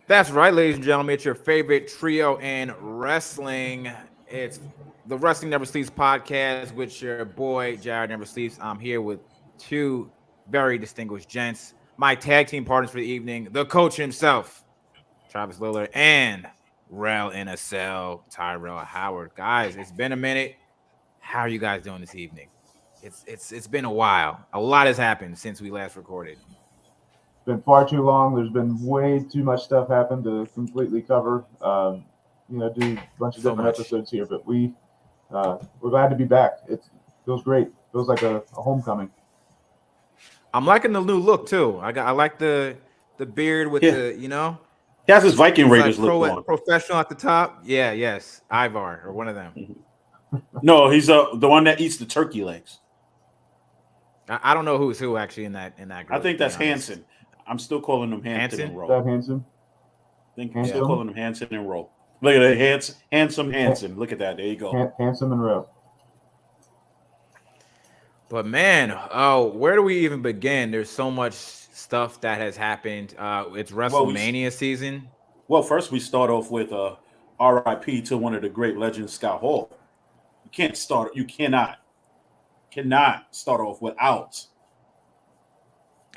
That's right, ladies and gentlemen. It's your favorite trio in wrestling. It's the Wrestling Never Sleeps podcast with your boy, Jared Never Sleeps. I'm here with two very distinguished gents, my tag team partners for the evening, the coach himself, Travis Lillard, and Rel in a Cell, Tyrell Howard. Guys, it's been a minute. How are you guys doing this evening? It's been a while. A lot has happened since we last recorded. Been far too long. There's been way too much stuff happen to completely cover. Do a bunch of So different much. episodes here, but we're glad to be back. It feels great. Feels like a homecoming. I'm liking the new look too. I like the beard with Yeah. the. He has his Viking It's Raiders like look on. professional at the top. Yeah, yes. Ivar or one of them. No, he's the one that eats the turkey legs. I don't know who's who actually in that group. I think that's to be honest. Hanson. I'm still calling him Hampton and Is Roll. that handsome? I'm still calling him Hanson and Roll. Look at that, handsome Hanson. Look at that. There you go. Handsome and rough. But man, where do we even begin? There's so much stuff that has happened. It's WrestleMania season. Well, first we start off with R.I.P. to one of the great legends, Scott Hall. You cannot start off without.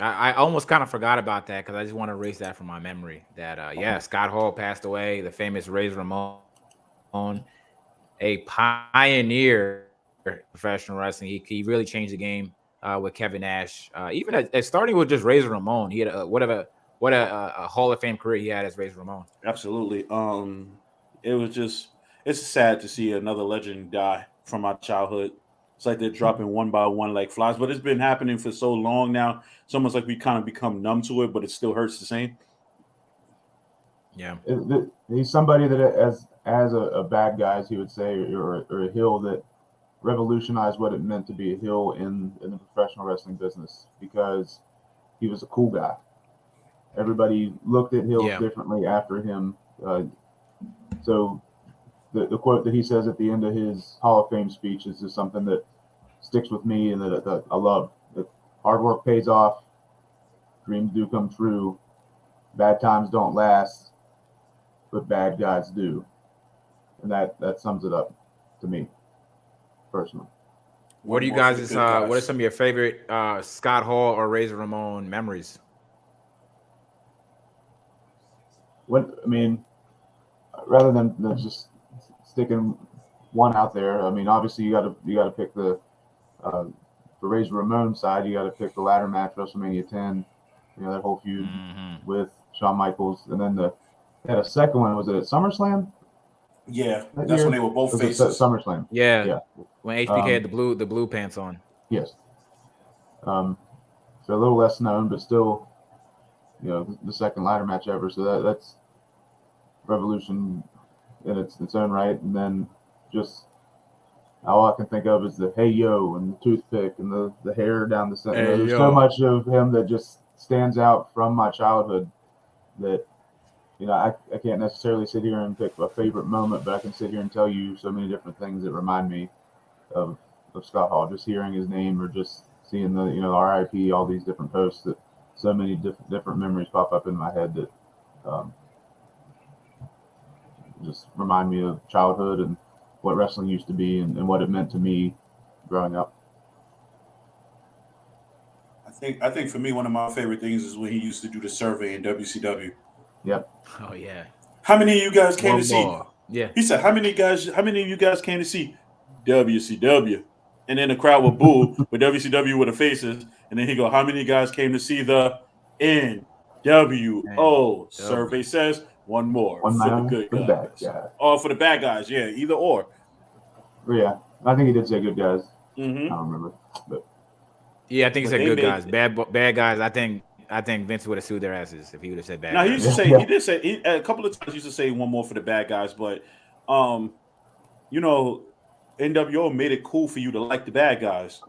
I almost kind of forgot about that because I just want to erase that from my memory. That Scott Hall passed away, the famous Razor Ramon, a pioneer in professional wrestling. He really changed the game with Kevin Nash. Even at starting with just Razor Ramon, he had what a Hall of Fame career he had as Razor Ramon. Absolutely. It's sad to see another legend die from our childhood. It's like they're dropping one by one like flies, but it's been happening for so long now. It's almost like we kind of become numb to it, but it still hurts the same. Yeah, he's somebody that as a bad guy, as he would say, or a heel that revolutionized what it meant to be a heel in the professional wrestling business because he was a cool guy. Everybody looked at heels differently after him. So the quote that he says at the end of his Hall of Fame speech is just something that sticks with me and that I love. That hard work pays off, dreams do come true, bad times don't last, but bad guys do. And that sums it up to me, personally. What are you guys? What are some of your favorite Scott Hall or Razor Ramon memories? Rather than just sticking one out there, obviously you got to pick the Razor Ramon side. You got to pick the ladder match, WrestleMania 10. That whole feud with Shawn Michaels, and then they had a second one. Was it at SummerSlam? Yeah, that's when they were both faces. SummerSlam. Yeah. When HBK had the blue pants on. Yes. So a little less known, but still, the second ladder match ever. So that's revolution in its own right. And then just all I can think of is the hey yo and the toothpick and the hair down the center. Hey, There's yo. so much of him that just stands out from my childhood that I can't necessarily sit here and pick a favorite moment, but I can sit here and tell you so many different things that remind me of Scott Hall. Just hearing his name or just seeing the RIP, all these different posts, that so many different memories pop up in my head that just remind me of childhood and what wrestling used to be and what it meant to me growing up. I think for me, one of my favorite things is when he used to do the survey in WCW. Yep. Oh yeah. How many of you guys came One to see? more. Yeah. He said, "How many of you guys came to see WCW?" And then the crowd would boo, but WCW were the faces. And then he go, "How many guys came to see the NWO?" Survey says one more One for the man good for the guys. bad guy. Oh, for the bad guys, yeah, either or. Yeah, I think he did say good guys. Mm-hmm. I don't remember, but Yeah, I think he But said they good made- guys. Bad guys. I think Vince would have sued their asses if he would have said bad. Now he guys. used to say Yeah. he did say a couple of times he used to say one more for the bad guys, but NWO made it cool for you to like the bad guys.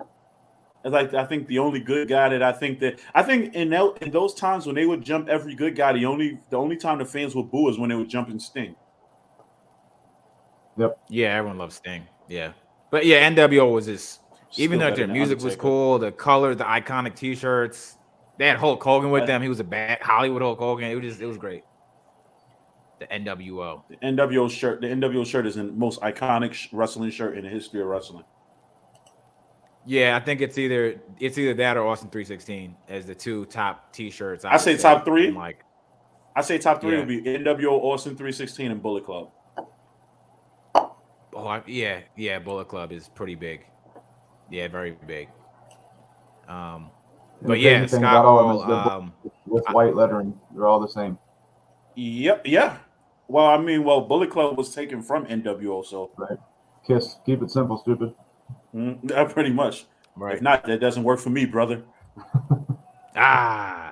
And I think the only good guy that I think in those times when they would jump every good guy, the only time the fans would boo is when they would jump in Sting. yep. Yeah, everyone loves Sting. Yeah, but yeah, NWO was just even though their music was cool, the color, the iconic T-shirts. They had Hulk Hogan with them. He was a bad Hollywood Hulk Hogan. It was great. The NWO. The NWO shirt. The NWO shirt is the most iconic wrestling shirt in the history of wrestling. Yeah, I think it's either that or Austin 316 as the two top T-shirts. I say top three. Like, I say top three would be NWO, Austin 316, and Bullet Club. Oh, yeah. Bullet Club is pretty big. Yeah, very big. But yeah, Scott Hall with white lettering, they're all the same. Yep. Yeah. Well, Bullet Club was taken from NWO, so right. Kiss, keep it simple, stupid. Pretty much. Right. If not, that doesn't work for me, brother. I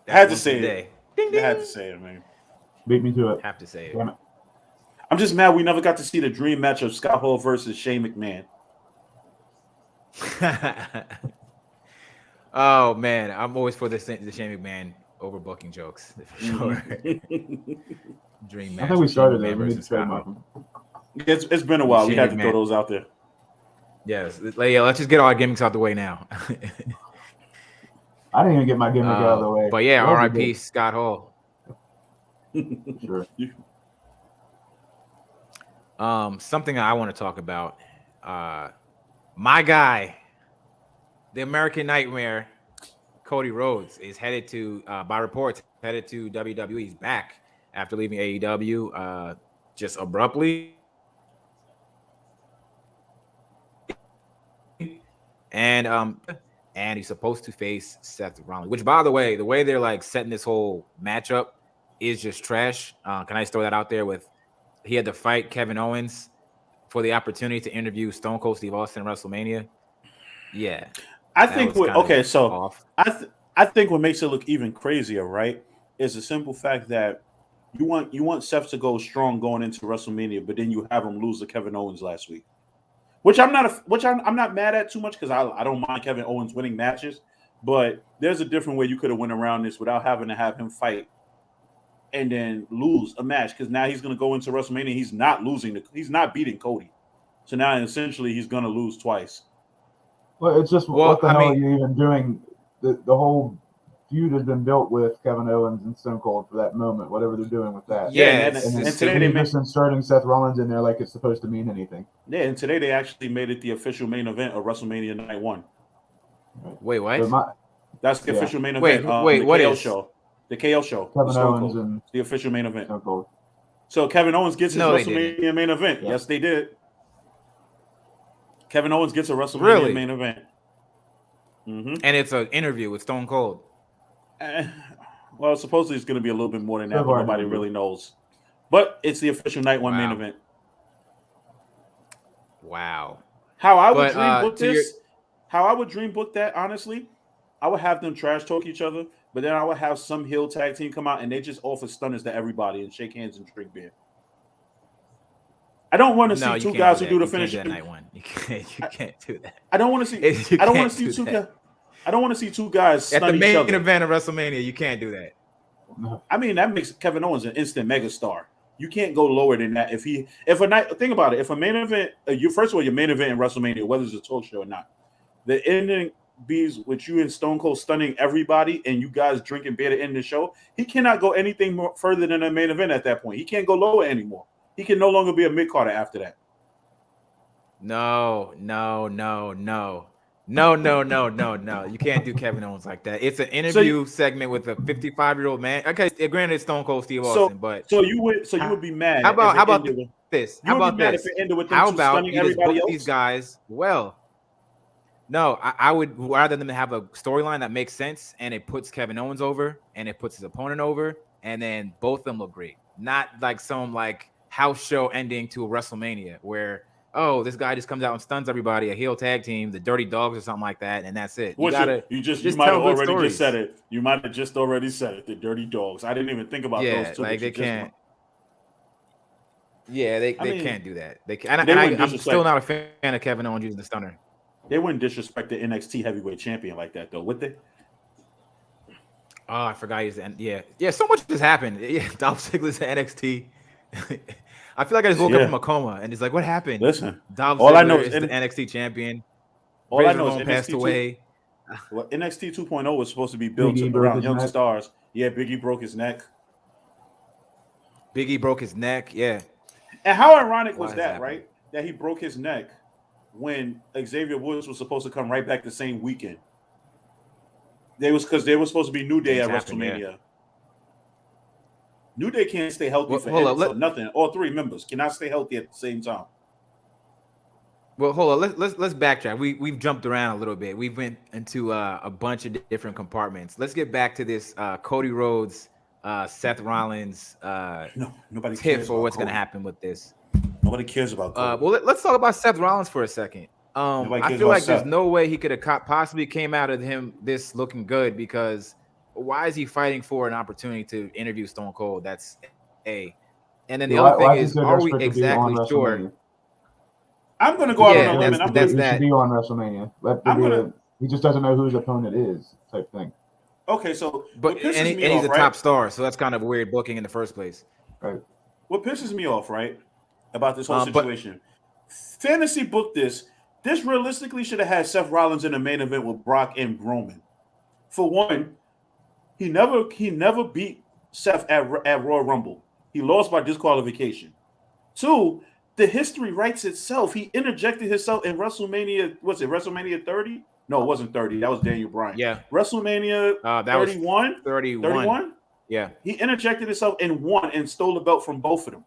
had to say it. Ding, ding. I had to say it, man. Beat me to it. Have to say it. Damn it. I'm just mad we never got to see the dream match of Scott Hall versus Shane McMahon. Oh man, I'm always for the Shane McMahon overbooking jokes for sure. Dream match. I think we started there. It's been a while. Shane we had to McMahon. throw those out there. Yes, yeah. Let's just get all our gimmicks out the way now. I didn't even get my gimmick out of the way. But yeah, R.I.P. Scott Hall. Sure. Something I want to talk about. My guy, the American Nightmare, Cody Rhodes, is headed to, by reports, headed to WWE. He's back after leaving AEW just abruptly. And he's supposed to face Seth Rollins, which, by the way they're like setting this whole matchup is just trash. Can I just throw that out there? He had to fight Kevin Owens for the opportunity to interview Stone Cold Steve Austin at WrestleMania. Yeah, I think I think what makes it look even crazier, right, is the simple fact that you want Seth to go strong going into WrestleMania, but then you have him lose to Kevin Owens last week. Which I'm not mad at too much because I don't mind Kevin Owens winning matches, but there's a different way you could have went around this without having to have him fight and then lose a match, because now he's going to go into WrestleMania. He's not beating Cody, so now essentially he's going to lose twice. Well, it's just what the hell are you even doing? The whole feud has been built with Kevin Owens and Stone Cold for that moment. Whatever they're doing with that, and today they're just inserting Seth Rollins in there like it's supposed to mean anything. Yeah, and today they actually made it the official main event of WrestleMania Night 1. Wait, what? That's the official main event. Wait, what is? Show. The KO show. Kevin Owens and the official main event. Stone Cold. So Kevin Owens gets his WrestleMania main event. Yeah. Yes, they did. Kevin Owens gets a WrestleMania main event. Mm-hmm. And it's an interview with Stone Cold. Well, supposedly it's going to be a little bit more than that, but nobody really knows. But it's the official Night 1 main event. Wow. How I would dream book this? How I would dream book that, honestly, I would have them trash talk each other, but then I would have some heel tag team come out and they just offer stunners to everybody and shake hands and drink beer. I don't want to see two guys who do the finish. Night 1. You can't do that. I don't want to see. I don't want to see two guys. I don't want to see two guys at the main other. event of WrestleMania. You can't do that. I mean, that makes Kevin Owens an instant megastar. You can't go lower than that. Think about it. If a main event, first of all, your main event in WrestleMania, whether it's a talk show or not, the ending bees with you and Stone Cold stunning everybody and you guys drinking beer to end the show, he cannot go anything more further than a main event at that point. He can't go lower anymore. He can no longer be a mid-carder after that. No. You can't do Kevin Owens like that. It's an interview segment with a 55-year-old man. Okay, granted, it's Stone Cold Steve Austin, but you would be mad. How about this? How about this? How about you just book these guys well? No, I would rather than have a storyline that makes sense and it puts Kevin Owens over and it puts his opponent over, and then both of them look great. Not like some house show ending to a WrestleMania where this guy just comes out and stuns everybody, a heel tag team, the Dirty Dogs or something like that, and that's it. You might have already just said it. You might have just already said it. The Dirty Dogs. I didn't even think about those two. They can't. Yeah, they can't do that. They can't. I'm still not a fan of Kevin Owens using the stunner. They wouldn't disrespect the NXT heavyweight champion like that, though, would they? Oh, I forgot he's yeah. So much has happened. Yeah, Dolph Ziggler's at NXT. I feel like I just woke up from a coma and it's like, what happened? Listen, Dolph Ziggler is the NXT champion. All I know is NXT passed away. Well, NXT 2.0 was supposed to be built around young stars. Yeah, Biggie broke his neck. Biggie broke his neck. Yeah. And how ironic Why was is that, that right? That he broke his neck when Xavier Woods was supposed to come right back the same weekend. Because they were supposed to be New Day Things at happen. Yeah. WrestleMania. New Day can't stay healthy for Hold so up. nothing. All three members cannot stay healthy at the same time. Well, hold on. Let's backtrack. We've jumped around a little bit. We went into a bunch of different compartments. Let's get back to this Cody Rhodes, Seth Rollins No, nobody tiff cares or about what's going to Cody. happen with this. Nobody cares about Cody. Well, let's talk about Seth Rollins for a second. Nobody I cares feel about like there's Seth. no way he could have possibly came out of him this looking good, because why is he fighting for an opportunity to interview Stone Cold? That's A. And then the other thing Why is he is, so are we desperate to be on exactly sure? WrestleMania? I'm going to go out on Yeah, a limb, and I'm that's going He to. should that. be on WrestleMania. Let there I'm be gonna. he just doesn't know who his opponent is, type thing. Okay, so But what pisses me and he's off, a right? top star, so that's kind of weird booking in the first place. Right. What pisses me off, right, about this whole But situation? Fantasy booked this. This realistically should have had Seth Rollins in the main event with Brock and Roman. For one, he never beat Seth at Royal Rumble. He lost by disqualification. Two, the history writes itself. He interjected himself in WrestleMania. What's it? WrestleMania 30? No, it wasn't 30. That was Daniel Bryan. yeah, WrestleMania that 31. was 31. 31. Yeah, He interjected himself and won and stole the belt from both of them.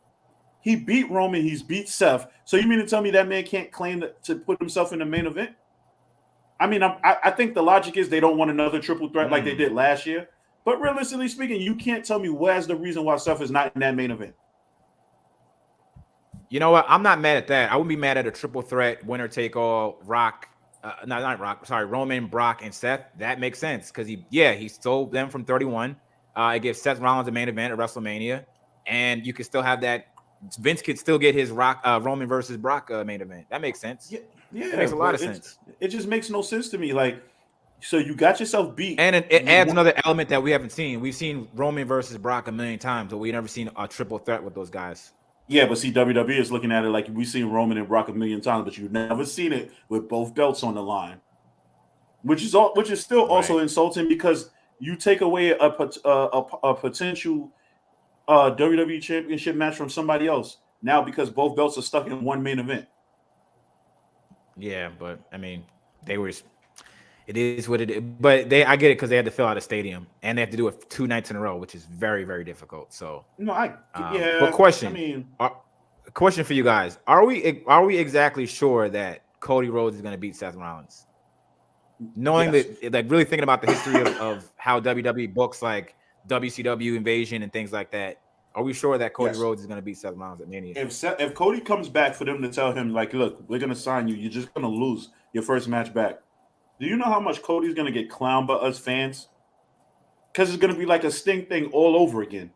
He beat Roman. He's beat Seth. So you mean to tell me that man can't claim to put himself in the main event? I mean, I think the logic is they don't want another triple threat like they did last year. But realistically speaking, you can't tell me where's the reason why Seth is not in that main event. you know what? I'm not mad at that. I wouldn't be mad at a triple threat, winner take all, Rock. Not Rock. Sorry, Roman, Brock, and Seth. That makes sense because he stole them from 31. It gives Seth Rollins a main event at WrestleMania, and you could still have that. Vince could still get his Roman versus Brock main event. That makes sense. Yeah, that makes a lot of sense. It just makes no sense to me. Like, so you got yourself beat, and it adds another element that we haven't seen. We've seen Roman versus Brock a million times, but we've never seen a triple threat with those guys. Yeah, but see, WWE is looking at it like we've seen Roman and Brock a million times, but you've never seen it with both belts on the line, which is still also insulting because you take away a potential WWE championship match from somebody else now because both belts are stuck in one main event. Yeah, but I mean, it is what it is. But I get it because they had to fill out a stadium and they have to do it 2 nights in a row, which is very, very difficult. So But question. I mean, question for you guys: Are we exactly sure that Cody Rhodes is going to beat Seth Rollins? Knowing that, like, really thinking about the history of how WWE books like WCW Invasion and things like that, are we sure that Cody Rhodes is going to beat Seth Rollins at Mania? If Cody comes back for them to tell him, like, look, we're going to sign you, you're just going to lose your first match back. Do you know how much Cody's going to get clowned by us fans? Because it's going to be like a Sting thing all over again.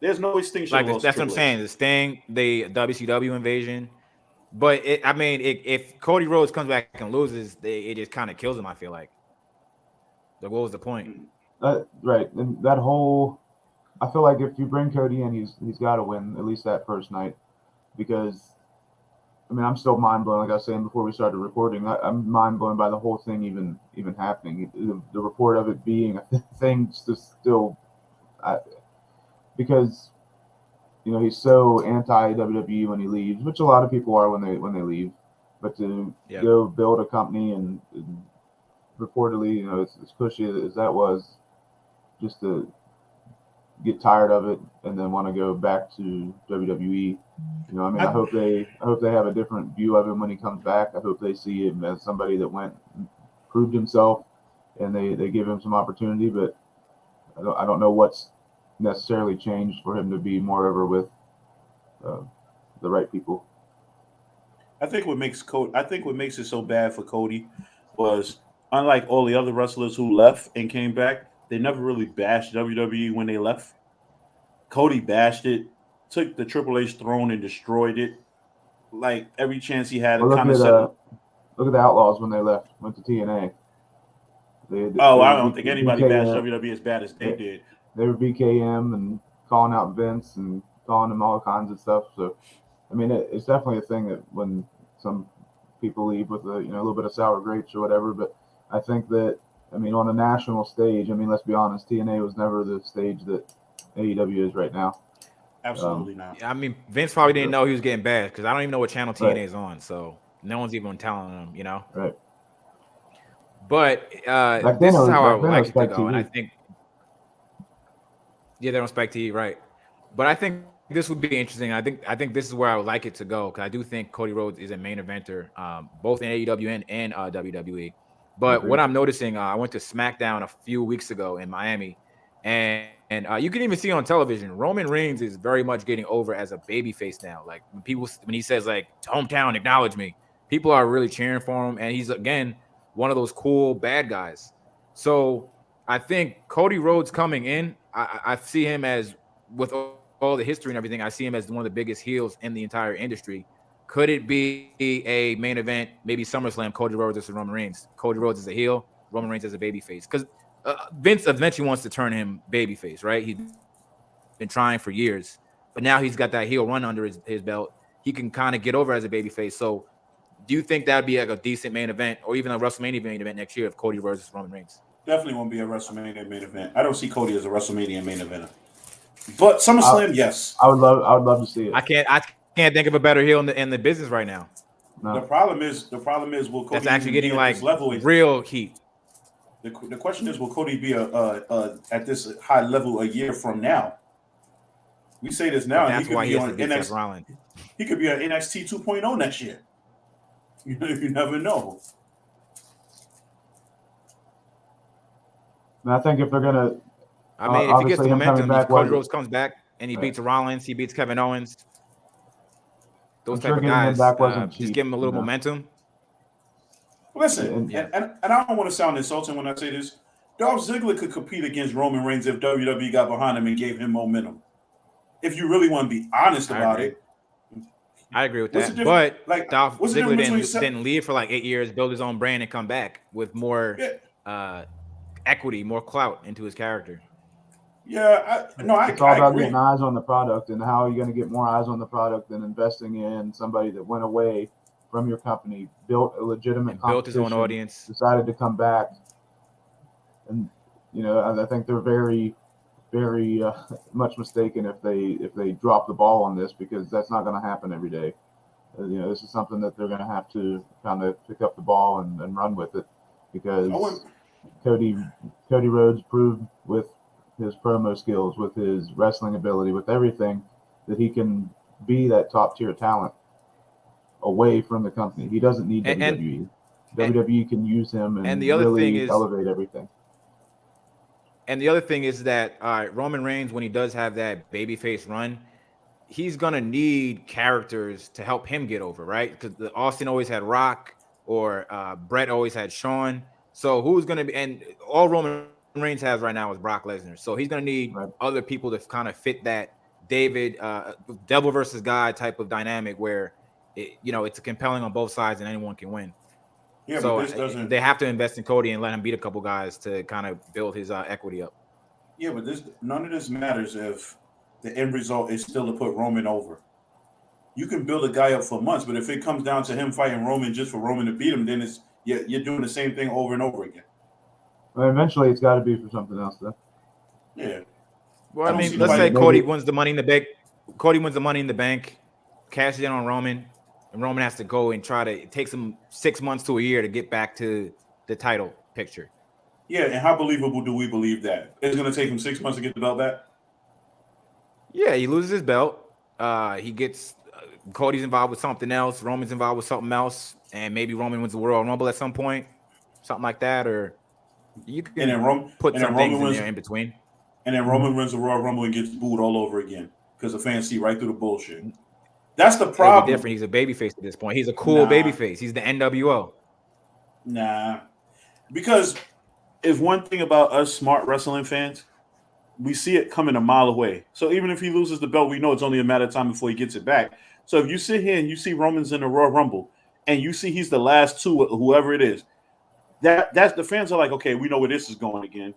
There's no way Sting should like that's what I'm saying. The Sting, the WCW Invasion. But if Cody Rhodes comes back and loses, it just kind of kills him. I feel like. What was the point? Right, and that whole, I feel like if you bring Cody in, he's got to win at least that first night, because, I mean, I'm still mind blown. Like I was saying before we started recording, I'm mind blown by the whole thing even happening. The report of it being a thing still, because, you know, he's so anti WWE when he leaves, which a lot of people are when they leave. But to go build a company and reportedly, you know, as pushy as that was, just to get tired of it and then want to go back to WWE. You know, I mean, I hope they have a different view of him when he comes back. I hope they see him as somebody that went and proved himself, and they give him some opportunity. But I don't know what's necessarily changed for him to be more over with the right people. I think what makes it so bad for Cody was, unlike all the other wrestlers who left and came back, they never really bashed WWE when they left. Cody bashed it, took the Triple H throne and destroyed it. Like every chance he had, look at the Outlaws when they left, went to TNA. I don't think anybody bashed WWE as bad as they did. They were BKM and calling out Vince and calling him all kinds of stuff. So, I mean, it's definitely a thing that when some people leave with a little bit of sour grapes or whatever. But I think that, I mean, on a national stage, I mean, let's be honest, TNA was never the stage that AEW is right now. Absolutely not. I mean, Vince probably didn't know he was getting bad because I don't even know what channel TNA Right. is on, so no one's even telling him, you know. Right. But Back this then, is how I back would then it like was it to Spike go, and I TV. think they don't Spike TV, right? But I think this would be interesting. I think this is where I would like it to go because I do think Cody Rhodes is a main eventer, both in AEW and WWE. But Agreed. what I'm noticing, I went to SmackDown a few weeks ago in Miami, and you can even see on television, Roman Reigns is very much getting over as a babyface now. Like when he says like hometown, acknowledge me, people are really cheering for him, and he's again one of those cool bad guys. So I think Cody Rhodes coming in, I see him as with all the history and everything, I see him as one of the biggest heels in the entire industry. Could it be a main event, maybe SummerSlam, Cody Rhodes versus Roman Reigns? Cody Rhodes as a heel, Roman Reigns as a babyface. Because Vince eventually wants to turn him babyface, right? He's been trying for years, but now he's got that heel run under his belt. He can kind of get over as a babyface. So do you think that would be like a decent main event or even a WrestleMania main event next year if Cody versus Roman Reigns? Definitely won't be a WrestleMania main event. I don't see Cody as a WrestleMania main eventer. But SummerSlam, yes. I would love to see it. I can't think of a better heel in the business right now. No. The problem is, will Cody That's actually getting be at like this level? real heat. The question is, will Cody be at this high level a year from now? We say this now, But and that's why he has to beat Seth NXT. Rollins. He could be on NXT 2.0 next year. You never know. And I think if they're gonna, I mean, if he gets the obviously him coming momentum, back Cody was- Rhodes comes back and he Right. beats Rollins, he beats Kevin Owens. Those I'm type sure of getting him guys, back wasn't just cheap, give him a little you know? momentum. Listen, Yeah. and I don't want to sound insulting when I say this. Dolph Ziggler could compete against Roman Reigns if WWE got behind him and gave him momentum. If you really want to be honest about it. I agree with What's that. the But difference- like, Dolph what's the Ziggler difference between didn't leave for like 8 years, build his own brand, and come back with more equity, more clout into his character. Yeah, It's all I about agree. getting eyes on the product, and how are you going to get more eyes on the product than investing in somebody that went away from your company, built a legitimate And built his own competition, audience. decided to come back, and I think they're very, very much mistaken if they drop the ball on this, because that's not going to happen every day. This is something that they're going to have to kind of pick up the ball and run with it, because Cody Rhodes proved with his promo skills, with his wrestling ability, with everything, that he can be that top tier talent away from the company. He doesn't need WWE. WWE can use him and the other really thing is, elevate everything. And the other thing is that Roman Reigns, when he does have that babyface run, he's gonna need characters to help him get over, right? Because Austin always had Rock, or Brett always had Shawn. So who's gonna be? And all Roman Reigns has right now is Brock Lesnar. So he's gonna need other people to kind of fit that David devil versus God type of dynamic, where it's compelling on both sides and anyone can win. Yeah, so but this doesn't. They have to invest in Cody and let him beat a couple guys to kind of build his equity up. Yeah, but none of this matters if the end result is still to put Roman over. You can build a guy up for months, but if it comes down to him fighting Roman just for Roman to beat him, then you're doing the same thing over and over again. Well, eventually, it's got to be for something else, though. Yeah. Well, I mean, let's say Cody wins the Money in the Bank. Cody wins the Money in the Bank, cashes in on Roman, and Roman has to go and try to. It takes him 6 months to a year to get back to the title picture. Yeah, and how believable do we believe that? It's going to take him 6 months to get the belt back? Yeah, he loses his belt. He gets Cody's involved with something else. Roman's involved with something else, and maybe Roman wins the Royal Rumble at some point, something like that, or you can put some things in there in between. And then Roman wins the Royal Rumble and gets booed all over again because the fans see right through the bullshit. That's the problem. It'll be different. He's a babyface at this point. He's a cool babyface. He's the NWO. Nah, because if one thing about us smart wrestling fans, we see it coming a mile away. So even if he loses the belt, we know it's only a matter of time before he gets it back. So if you sit here and you see Roman's in the Royal Rumble and you see he's the last two, whoever it is, that's the fans are like, okay, we know where this is going again.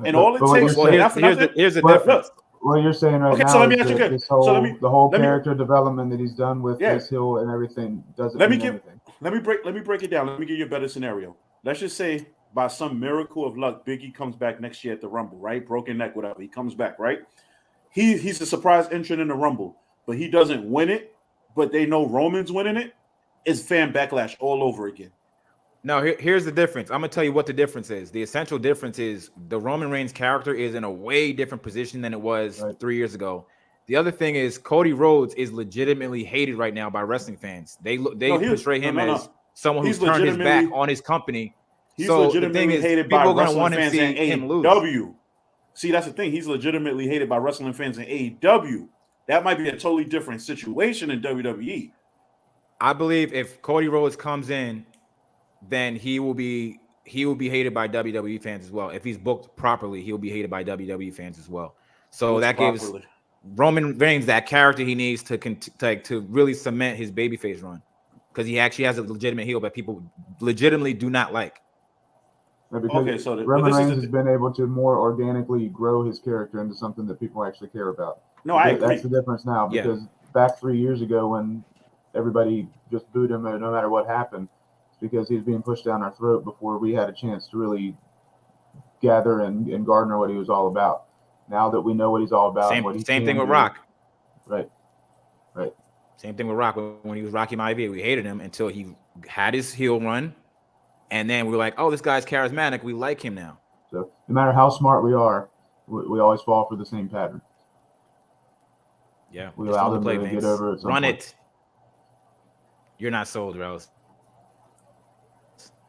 And all it takes. Well, here's the difference. What you're saying right now so let me is ask you that this. the whole character development that he's done with this heel and everything doesn't mean anything. Let me break it down. Let me give you a better scenario. Let's just say by some miracle of luck, Biggie comes back next year at the Rumble, right? Broken neck, whatever. He comes back, right? he's a surprise entrant in the Rumble, but he doesn't win it. But they know Roman's winning it. It's fan backlash all over again. No, here's the difference. I'm gonna tell you what the difference is. The essential difference is the Roman Reigns character is in a way different position than it was 3 years ago. The other thing is Cody Rhodes is legitimately hated right now by wrestling fans. They portray him as someone who's turned his back on his company. He's so legitimately the thing is, hated by people are wrestling gonna want to fans see in him lose. AEW. See, that's the thing. He's legitimately hated by wrestling fans in AEW. That might be a totally different situation in WWE. I believe if Cody Rhodes comes in, then he will be hated by WWE fans as well. If he's booked properly, he'll be hated by WWE fans as well. So that gives Roman Reigns that character he needs to really cement his babyface run, because he actually has a legitimate heel that people legitimately do not like. Because Roman Reigns has been able to more organically grow his character into something that people actually care about. No, I agree. That's the difference now, because back 3 years ago when everybody just booed him no matter what happened, it's because he was being pushed down our throat before we had a chance to really gather and garner what he was all about. Now that we know what he's all about, same thing with Rock. Right. Same thing with Rock when he was Rocky Maivia. We hated him until he had his heel run, and then we were like, "Oh, this guy's charismatic. We like him now." So no matter how smart we are, we always fall for the same pattern. Yeah, we allow them to get over it. Run it. You're not sold, Rose.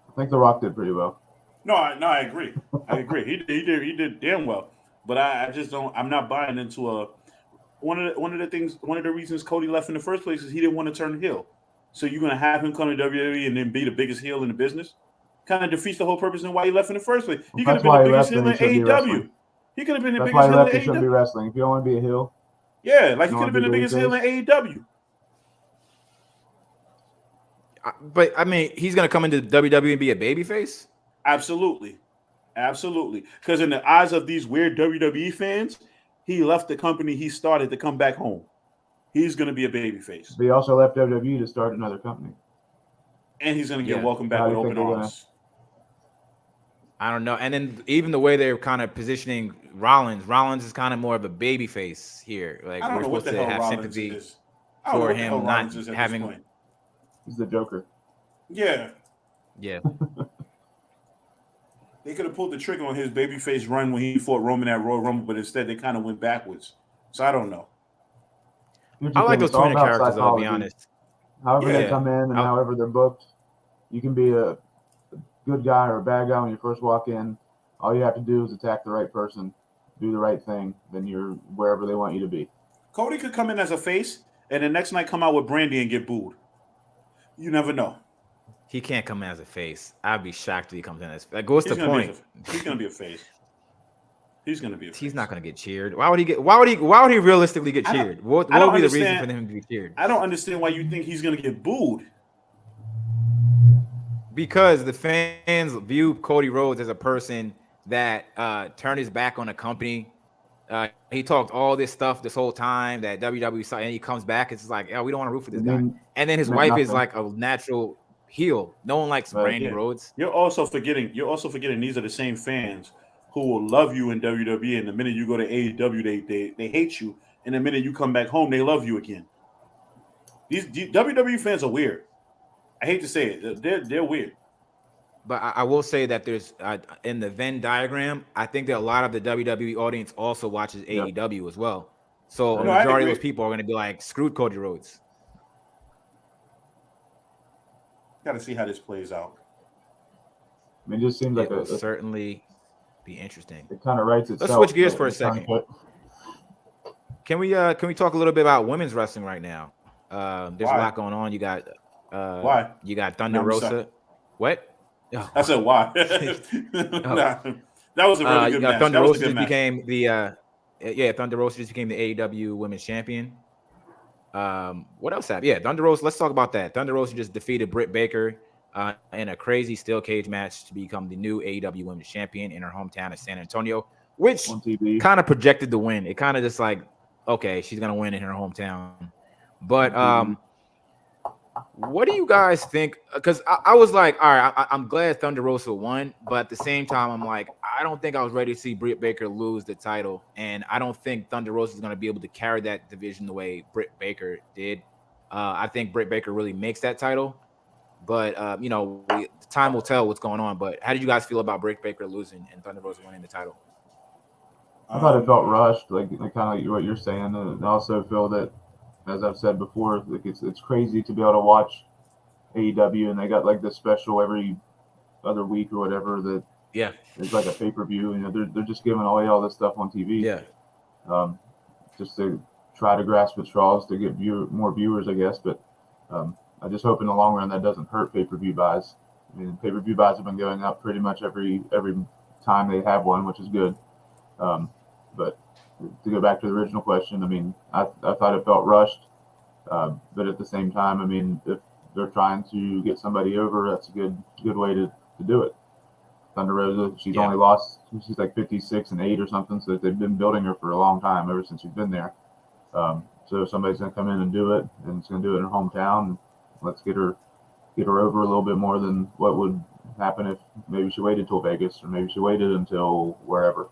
I think The Rock did pretty well. No, I agree. I agree. He did damn well. But I just don't. I'm not buying into one of the reasons Cody left in the first place is he didn't want to turn heel. So you're gonna have him come to WWE and then be the biggest heel in the business? Kind of defeats the whole purpose and why he left in the first place. He could have been the biggest heel in AEW. He could have been the biggest heel in AEW. He shouldn't be wrestling. If you don't want to be a heel. Yeah, like he could have been the biggest heel in AEW. But I mean, he's gonna come into WWE and be a babyface? Absolutely. Because in the eyes of these weird WWE fans, he left the company he started to come back home. He's gonna be a babyface. But he also left WWE to start another company. And he's gonna get welcomed back with open arms. I don't know. And then even the way they're kind of positioning Rollins is kind of more of a babyface here. Like we're supposed to have sympathy for him not having. He's the Joker. Yeah. They could have pulled the trigger on his babyface run when he fought Roman at Royal Rumble, but instead they kind of went backwards. So I don't know. I like those twin characters, though, to be honest. However they come in and however they're booked, you can be a good guy or a bad guy when you first walk in. All you have to do is attack the right person, do the right thing, then you're wherever they want you to be. Cody could come in as a face and the next night come out with Brandy and get booed. You never know. He can't come in as a face. I'd be shocked if he comes in as like. What's the point? He's gonna be a face. He's gonna be. He's not gonna get cheered. Why would he realistically get cheered? What would be the reason for him to be cheered? I don't understand why you think he's gonna get booed. Because the fans view Cody Rhodes as a person that turned his back on the company. He talked all this stuff this whole time that WWE saw, and he comes back. It's like, we don't want to root for this guy. And then his wife is like a natural heel. No one likes Brandy Rhodes. You're also forgetting these are the same fans who will love you in WWE, and the minute you go to AEW, they hate you, and the minute you come back home, they love you again. These WWE fans are weird. I hate to say it, they're weird. But I will say that there's in the Venn diagram, I think that a lot of the WWE audience also watches AEW as well. So a majority of those people are going to be like, screw Cody Rhodes. Got to see how this plays out. I mean, it just seems like it will certainly be interesting. It kind of writes itself. Let's switch gears for a second. Can we talk a little bit about women's wrestling right now? There's a lot going on. You got why? You got Thunder Rosa. What? I said why? That was a really good match. Thunder Rosa just became the Thunder Rosa just became the AEW Women's Champion. What else happened? Yeah, Thunder Rosa. Let's talk about that. Thunder Rosa just defeated Britt Baker in a crazy steel cage match to become the new AEW Women's Champion in her hometown of San Antonio, which kind of projected the win. It kind of just like, okay, she's gonna win in her hometown. But what do you guys think? Because I was like, all right, I'm glad Thunder Rosa won, but at the same time, I'm like, I don't think I was ready to see Britt Baker lose the title, and I don't think Thunder Rosa is going to be able to carry that division the way Britt Baker did. I think Britt Baker really makes that title, but time will tell what's going on. But how did you guys feel about Britt Baker losing and Thunder Rosa winning the title? I thought it felt rushed, like kind of like what you're saying. And I also feel that, as I've said before, like it's crazy to be able to watch AEW, and they got like this special every other week or whatever that it's like a pay-per-view. They're just giving away all this stuff on TV. Yeah. Just to try to grasp at straws to get more viewers, I guess. But I just hope in the long run that doesn't hurt pay-per-view buys. I mean, pay-per-view buys have been going up pretty much every time they have one, which is good. But to go back to the original question, I mean, I thought it felt rushed. But at the same time, I mean, if they're trying to get somebody over, that's a good way to do it. Thunder Rosa, she's only lost, she's like 56-8 or something, so they've been building her for a long time, ever since she's been there. So somebody's going to come in and do it, and it's going to do it in her hometown. Let's get her over a little bit more than what would happen if maybe she waited till Vegas, or maybe she waited until wherever.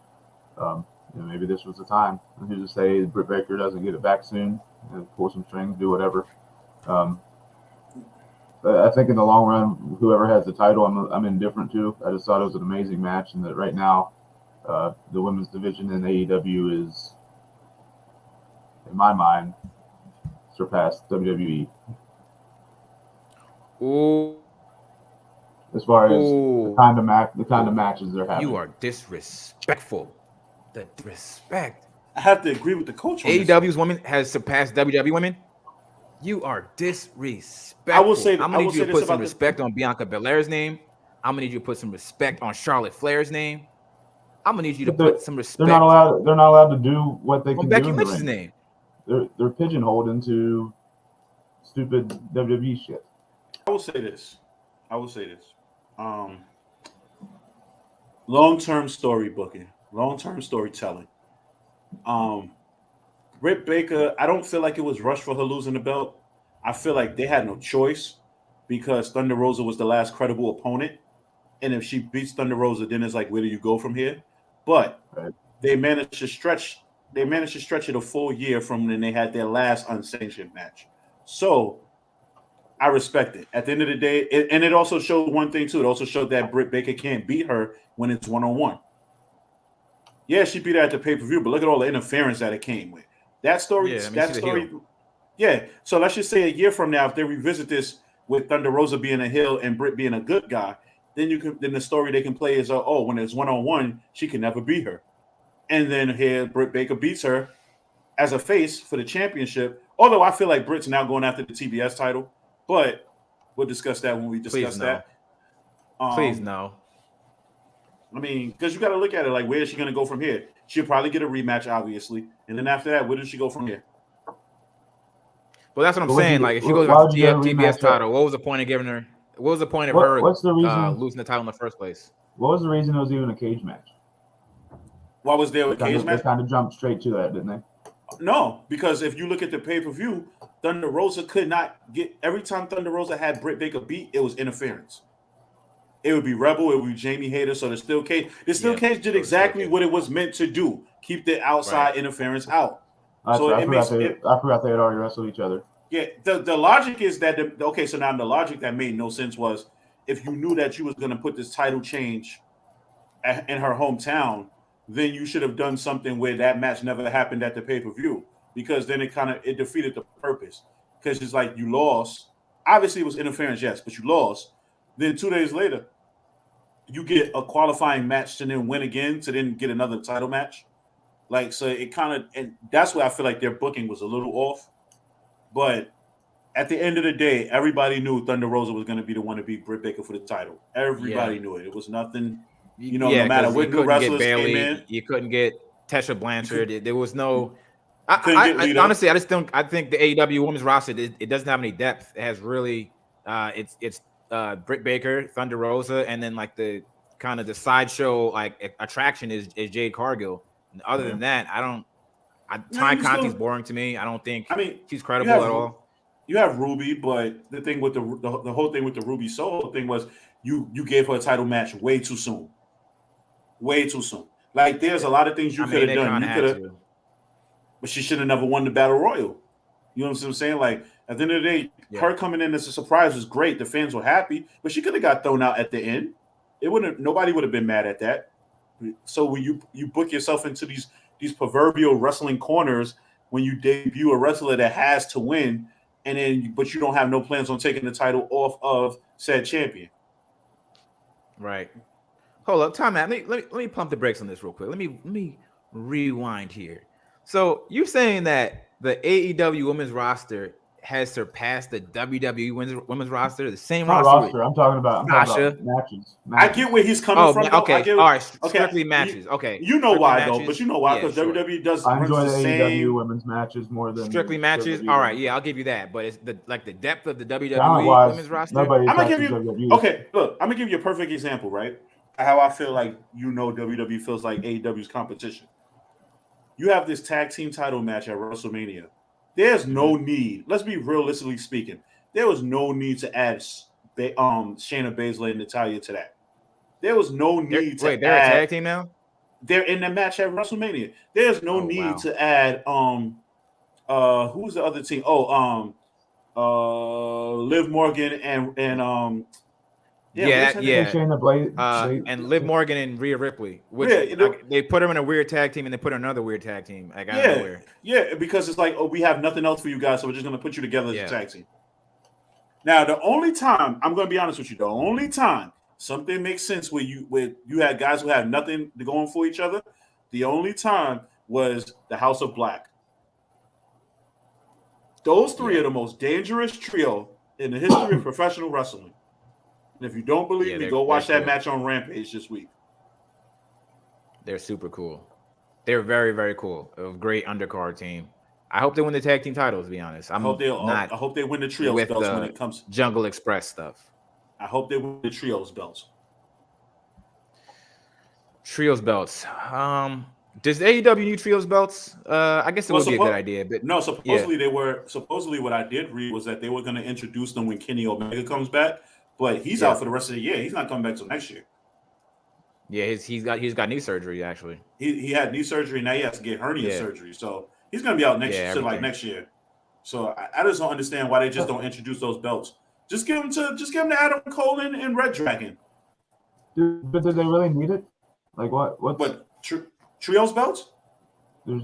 Maybe this was the time. And who's to say Britt Baker doesn't get it back soon, pull some strings, do whatever. I think in the long run, whoever has the title, I'm indifferent to. I just thought it was an amazing match, and that right now, the women's division in AEW is, in my mind, surpassed WWE. Ooh. As far as the kind of matches they're having. You are disrespectful. The respect. I have to agree with the coach on AEW's women has surpassed WWE women. You are disrespectful. I will say. I'm gonna need you to put some respect on Bianca Belair's name. I'm gonna need you to put some respect on Charlotte Flair's name. I'm gonna need you to put some respect. They're not allowed to do what they can do. Becky Lynch's name. They're pigeonholed into stupid WWE shit. I will say this. Long-term story booking, long-term storytelling. Britt Baker, I don't feel like it was rushed for her losing the belt. I feel like they had no choice because Thunder Rosa was the last credible opponent. And if she beats Thunder Rosa, then it's like, where do you go from here? But they managed to stretch it a full year from when they had their last unsanctioned match. So I respect it. At the end of the day, it also showed one thing too. It also showed that Britt Baker can't beat her when it's one-on-one. Yeah, she beat her at the pay-per-view, but look at all the interference that it came with. That story, yeah. So let's just say a year from now, if they revisit this with Thunder Rosa being a heel and Britt being a good guy, then the story they can play is, when it's one-on-one, she can never beat her. And then here Britt Baker beats her as a face for the championship. Although I feel like Britt's now going after the TBS title, but we'll discuss that when we discuss that. Please no. I mean, because you got to look at it like, where is she going to go from here? She'll probably get a rematch, obviously, and then after that, where does she go from here? Well, that's what I'm saying. Like, if she goes after the TBS title, what was the point of giving her? What was the point of her losing the title in the first place? What was the reason it was even a cage match? Why was there a cage match? They kind of jumped straight to that, didn't they? No, because if you look at the pay-per-view, Thunder Rosa could not get – every time Thunder Rosa had Britt Baker beat, it was interference. It would be Rebel, it would be Jamie Hayter, so the steel cage did exactly what it was meant to do. Keep the outside interference out. I forgot they had already wrestled each other. Yeah, the logic is that so now the logic that made no sense was if you knew that you was going to put this title change in her hometown, then you should have done something where that match never happened at the pay-per-view, because then it defeated the purpose. Because it's like you lost. Obviously, it was interference, yes, but you lost. Then 2 days later, you get a qualifying match to then win again, to then get another title match. Like, so it kind of, and that's where I feel like their booking was a little off. But at the end of the day, everybody knew Thunder Rosa was going to be the one to beat Britt Baker for the title. Everybody knew it. It was nothing, no matter what new wrestlers came in. You couldn't get Tessa Blanchard. There was no. Honestly, I think the AEW women's roster, it doesn't have any depth. It has really, it's Britt Baker, Thunder Rosa, and then like the kind of the sideshow like attraction is Jade Cargill. And other than that, Ty Conti's boring to me. I don't think she's credible at all. You have Ruby, but the thing with the whole thing with the Ruby Soho thing was you gave her a title match way too soon. Way too soon. Like there's a lot of things you could have done. You could have, but she should have never won the battle royal. You know what I'm saying? Like at the end of the day, her coming in as a surprise was great. The fans were happy, but she could have got thrown out at the end. It wouldn't. Nobody would have been mad at that. So when you book yourself into these proverbial wrestling corners when you debut a wrestler that has to win, but you don't have no plans on taking the title off of said champion. Right. Hold up, time out. Let me pump the brakes on this real quick. Let me rewind here. So you're saying that the AEW women's roster has surpassed the WWE women's roster, the same roster. I'm talking about matches. I get where he's coming from. Okay, all right, strictly matches. Okay, you know why though, but you know why because WWE does. I enjoy the AEW women's matches more than strictly matches. All right, yeah, I'll give you that. But it's the depth of the WWE women's roster. I'm gonna give you. Okay, look, I'm gonna give you a perfect example, right? How I feel like WWE feels like AEW's competition. You have this tag team title match at WrestleMania. There's no need. Let's be realistically speaking. There was no need to add Shayna Baszler and Natalya to that. There was no need to. Wait, they're a tag team now. They're in the match at WrestleMania. There's no need to add. Who's the other team? Liv Morgan and and Liv Morgan and Rhea Ripley, which they put them in a weird tag team and they put another weird tag team. Like out of nowhere. Yeah, because it's like, we have nothing else for you guys, so we're just gonna put you together as a tag team. Now, the only time I'm gonna be honest with you, the only time something makes sense where you had guys who had nothing to go on for each other, the only time was the House of Black. Those three are the most dangerous trio in the history of professional wrestling. And if you don't believe me, go watch that match on Rampage this week. They're super cool. They're very, very cool. A great undercard team. I hope they win the tag team titles, to be honest. I hope they win the trios belts when it comes Jungle Express stuff. I hope they win the trios belts. Trios belts. Does AEW need trios belts? I guess it would be a good idea. But no, supposedly they were. Supposedly, what I did read was that they were going to introduce them when Kenny Omega comes back. But he's out for the rest of the year. He's not coming back till next year. Yeah, he's got knee surgery actually. He had knee surgery. Now he has to get hernia surgery. So he's going to be out next year. So I just don't understand why they just don't introduce those belts. Just give them to Adam Cole and Red Dragon. But do they really need it? Like what? What trios belts? There's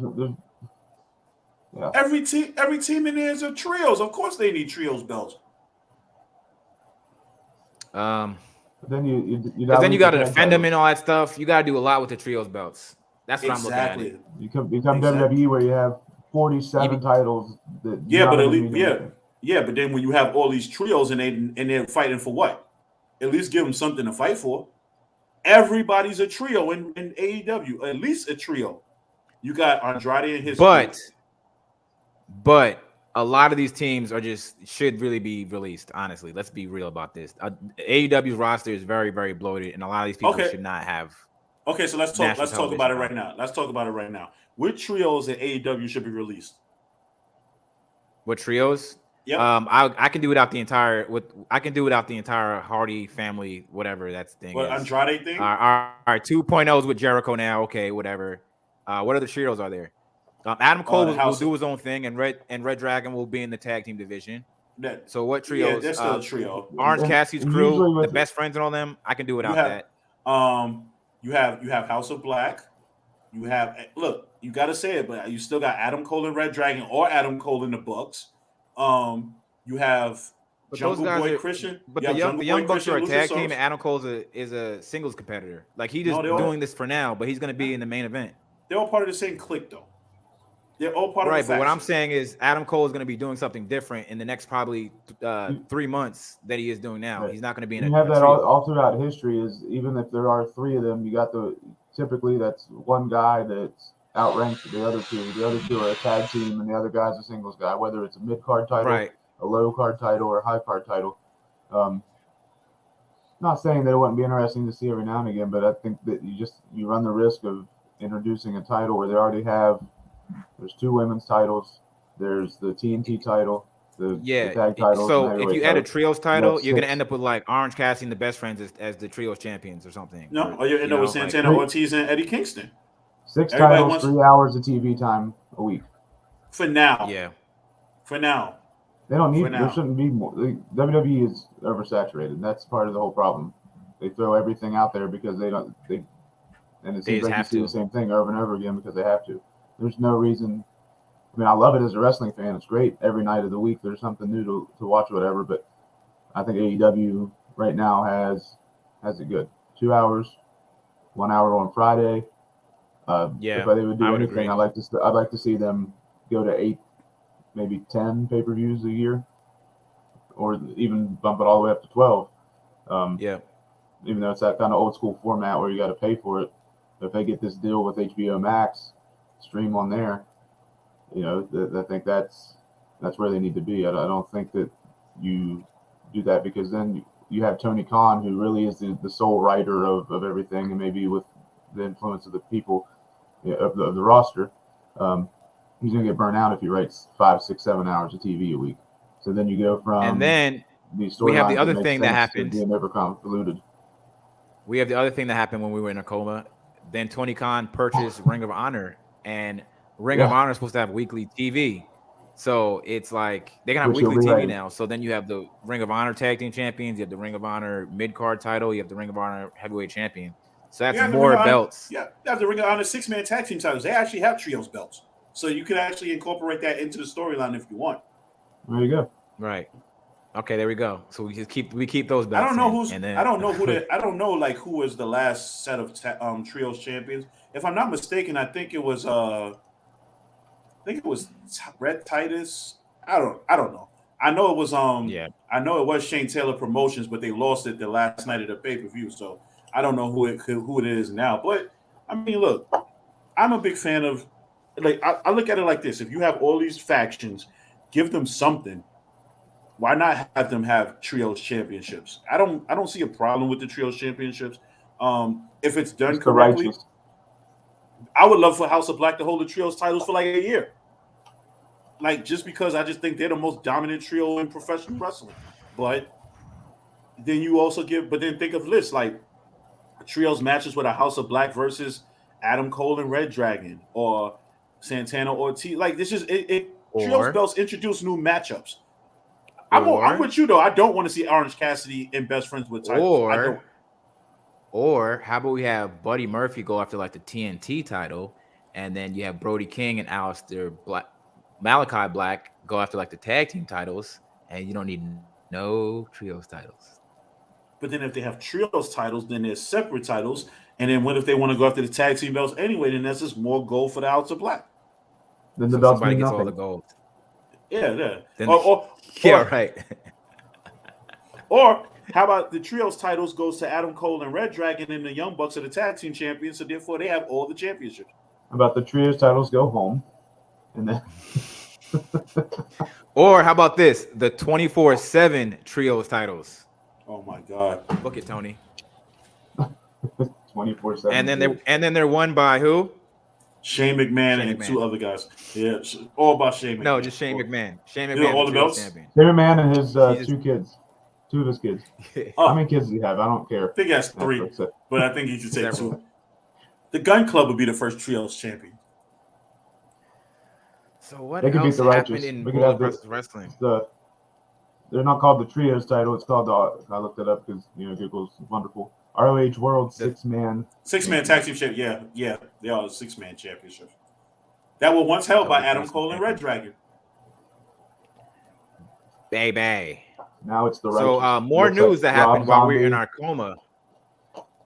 every team in there is a trios. Of course they need trios belts. Then you got to defend them and all that stuff. You got to do a lot with the trios belts. That's what I'm looking at. You become WWE where you have 47 titles. But then when you have all these trios and they're fighting for what? At least give them something to fight for. Everybody's a trio in AEW. At least a trio. You got Andrade and his. But a lot of these teams should really be released. Honestly, let's be real about this. AEW's roster is very, very bloated, and a lot of these people should not have. Okay, so let's talk about it right now. Let's talk about it right now. Which trios in AEW should be released? What trios? Yeah. I can do without the entire Hardy family, whatever that thing. What Andrade thing? Our 2.0s with Jericho now. Okay, whatever. What other trios are there? Adam Cole will do his own thing, and Red Dragon will be in the tag team division. So what trios? Yeah, that's still a trio. Orange Cassidy's crew, the best friends and all them. I can do without that. You have House of Black. You have you got to say it, but you still got Adam Cole and Red Dragon, or Adam Cole and the Bucks. You have Jungle Boy Christian. But the Young Bucks are a tag team, and Adam Cole is a singles competitor. Like he's just doing this for now, but he's going to be in the main event. They're all part of the same clique, though. They're all part of the right, but what I'm saying is Adam Cole is going to be doing something different in the next probably 3 months that he is doing now. Right. He's not going to be in. You have that all throughout history. Is even if there are three of them, you got typically that's one guy that's outranked the other two. The other two are a tag team, and the other guy's a singles guy. Whether it's a mid card title, a low card title, or a high card title. Not saying that it wouldn't be interesting to see every now and again, but I think that you run the risk of introducing a title where they already have. There's 2 women's titles. There's the TNT title. the Yeah. tag titles. So and if heavyweight you add a titles. trios title, have you're gonna 6. end up with like Orange Cassidy and the Best Friends as the trios champions or something. No, or you end up with Santana like, Ortiz and Eddie Kingston. 6 Everybody titles, wants 3 hours of TV time a week. for now. Yeah. For now. They don't need. For now. There shouldn't be more. WWE is oversaturated. That's part of the whole problem. They throw everything out there because they don't. And it They seems just like you have see to. the same thing over and over again because they have to. There's no reason. I mean, I love it as a wrestling fan. It's great every night of the week. There's something new to watch, or whatever. But I think AEW right now has it good. 2 hours, 1 hour on Friday. Yeah, if they would do I would anything, agree. I'd like to see them go to 8, maybe 10 pay-per-views a year, or even bump it all the way up to 12. Yeah. Even though it's that kind of old school format where you got to pay for it. If they get this deal with HBO Max, stream on there, I think that's where they need to be. I don't think that you do that because then you have Tony Khan, who really is the sole writer of everything, and maybe with the influence of the people of the roster, he's going to get burnt out if he writes 5, 6, 7 hours of TV a week. So then you go from And then these we have the storylines other make thing that sense to happened. being over convoluted. We have the other thing that happened when we were in a coma. Then Tony Khan purchased Ring of Honor, and Ring of Honor is supposed to have weekly TV. So it's like they can have Which weekly you'll be TV right. now. So then you have the Ring of Honor Tag Team Champions, you have the Ring of Honor Mid Card title, you have the Ring of Honor Heavyweight Champion. So that's more belts. Yeah, you have the Ring of Honor 6-man tag team titles. They actually have trios belts, so you can actually incorporate that into the storyline if you want. There you go. Right. Okay, there we go. So we keep those belts. I don't know in, who's. and then, I don't know I don't know like who was the last set of trios champions. If I'm not mistaken, I think it was Red Titus. I don't know. I know it was Yeah. I know it was Shane Taylor Promotions, but they lost it the last night of the pay-per-view. So I don't know who it is now. But I mean, look, I'm a big fan of I look at it like this. If you have all these factions, give them something. Why not have them have trios championships? I don't see a problem with the trios championships. If it's done It's the correctly, righteous. I would love for House of Black to hold the trios titles for like a year. Like, just because I just think they're the most dominant trio in professional wrestling. But then you also then think of lists like trios matches with a House of Black versus Adam Cole and Red Dragon or Santana Ortiz. Like, this is trios belts introduce new matchups. I'm with you though. I don't want to see Orange Cassidy and Best Friends with titles. Or how about we have Buddy Murphy go after like the TNT title, and then you have Brody King and Malachi Black go after like the tag team titles, and you don't need no trios titles. But then if they have trios titles, then there's separate titles. And then what if they want to go after the tag team belts anyway? Then that's just more gold for the House of Black. Then the belts somebody mean gets nothing. all the gold. Yeah. Then, Or right. Or how about the trios titles goes to Adam Cole and Red Dragon, and the Young Bucks are the tag team champions, so therefore they have all the championships. How about the trios titles go home, and then Or how about this? The 24/7 trios titles. Oh my God! Book it, Tony. 24/7. And then they're won by who? Shane McMahon and McMahon. 2 other guys. Yeah, all about Shane McMahon. No, just Shane McMahon. Shane Yeah, McMahon, all the the trios belts? champion. David Man and his Jesus. 2 kids. 2 of his kids. Oh, How many kids do you have? I don't care. I think he has 3, That's it. but I think he should take Several. 2. The Gun Club would be the first trios champion. So what They could beat else the happened Righteous. in We could World have this- versus Wrestling? They're not called the trios title. It's called I looked it up because Google's wonderful. ROH World 6-man. 6-man tag team champion. Yeah, they are 6-man championships. That were once held by Adam Cole and Red Dragon. Baby. Now it's the Righteous. So more Looks news like that happened Rob while we were in Zombie. our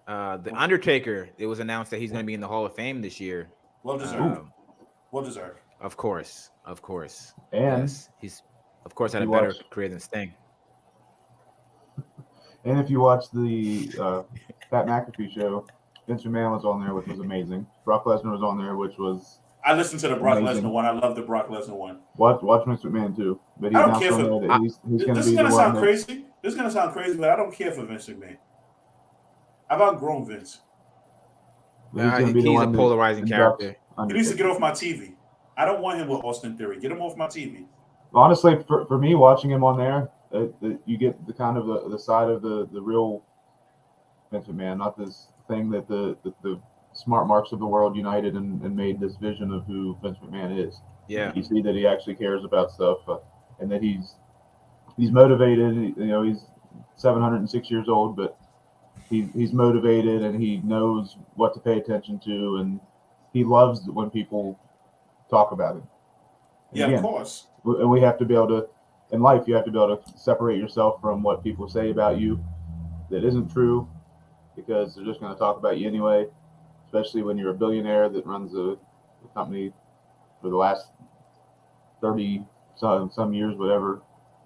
coma. The Undertaker, it was announced that he's going to be in the Hall of Fame this year. Well deserved. Well deserved. Of course. And yes, he's of course had a you better watch- career than Sting. And if you watch the Pat McAfee show, Vince McMahon was on there, which was amazing. Brock Lesnar was on there, which was I listened to the Brock Amazing. Lesnar one. I love the Brock Lesnar one. watch Vince McMahon too. But he I don't announced care on for- there that he's going to This be is the gonna one sound that crazy. This is gonna sound crazy, but I don't care for Vince McMahon. I've outgrown Vince. he's going to be the He's a one that polarizing inducts character. He needs to Undertaker. get off my TV. I don't want him with Austin Theory. Get him off my TV. Honestly, for me, watching him on there, you get the kind of the side of the real Vince McMahon, not this thing that the smart marks of the world united and made this vision of who Vince McMahon is. Yeah. You see that he actually cares about stuff, and that he's motivated. You know, he's 706 years old, but he's motivated and he knows what to pay attention to, and he loves when people talk about him. And Yeah, again, of course. and we have to be able to, in life, you have to be able to separate yourself from what people say about you that isn't true, because they're just going to talk about you anyway, especially when you're a billionaire that runs a company for the last 30 some years, whatever.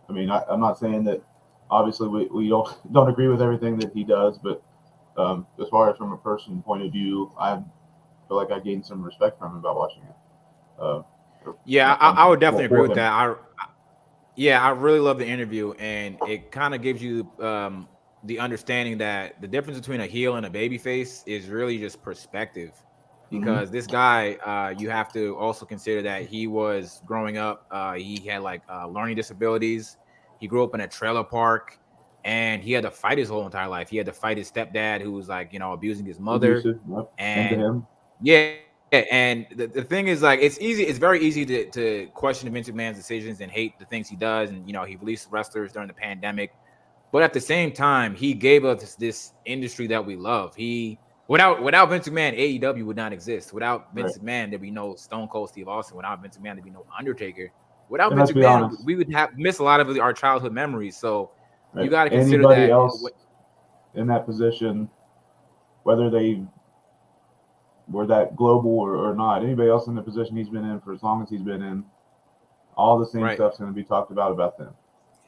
I mean, I'm not saying that obviously we don't agree with everything that he does, but as far as from a person point of view, I feel like I gained some respect from him about watching it. Yeah, I would definitely agree with him. that. I really love the interview, and it kind of gives you the understanding that the difference between a heel and a babyface is really just perspective. Because this guy, you have to also consider that he was growing up. He had like learning disabilities. He grew up in a trailer park, and he had to fight his whole entire life. He had to fight his stepdad, who was like, abusing his mother. Abusive, yep. And to him. yeah, and the thing is, like, it's very easy to question Vince McMahon's decisions and hate the things he does. And he released wrestlers during the pandemic, but at the same time, he gave us this industry that we love. Without Vince McMahon, AEW would not exist. Without Vince McMahon, there'd be no Stone Cold Steve Austin. Without Vince McMahon, there'd be no Undertaker. Without Vince McMahon, we would miss a lot of our childhood memories. So you got to consider anybody that. Else in that position, whether they were that global or not, anybody else in the position he's been in for as long as he's been in, all the same stuff's going to be talked about them.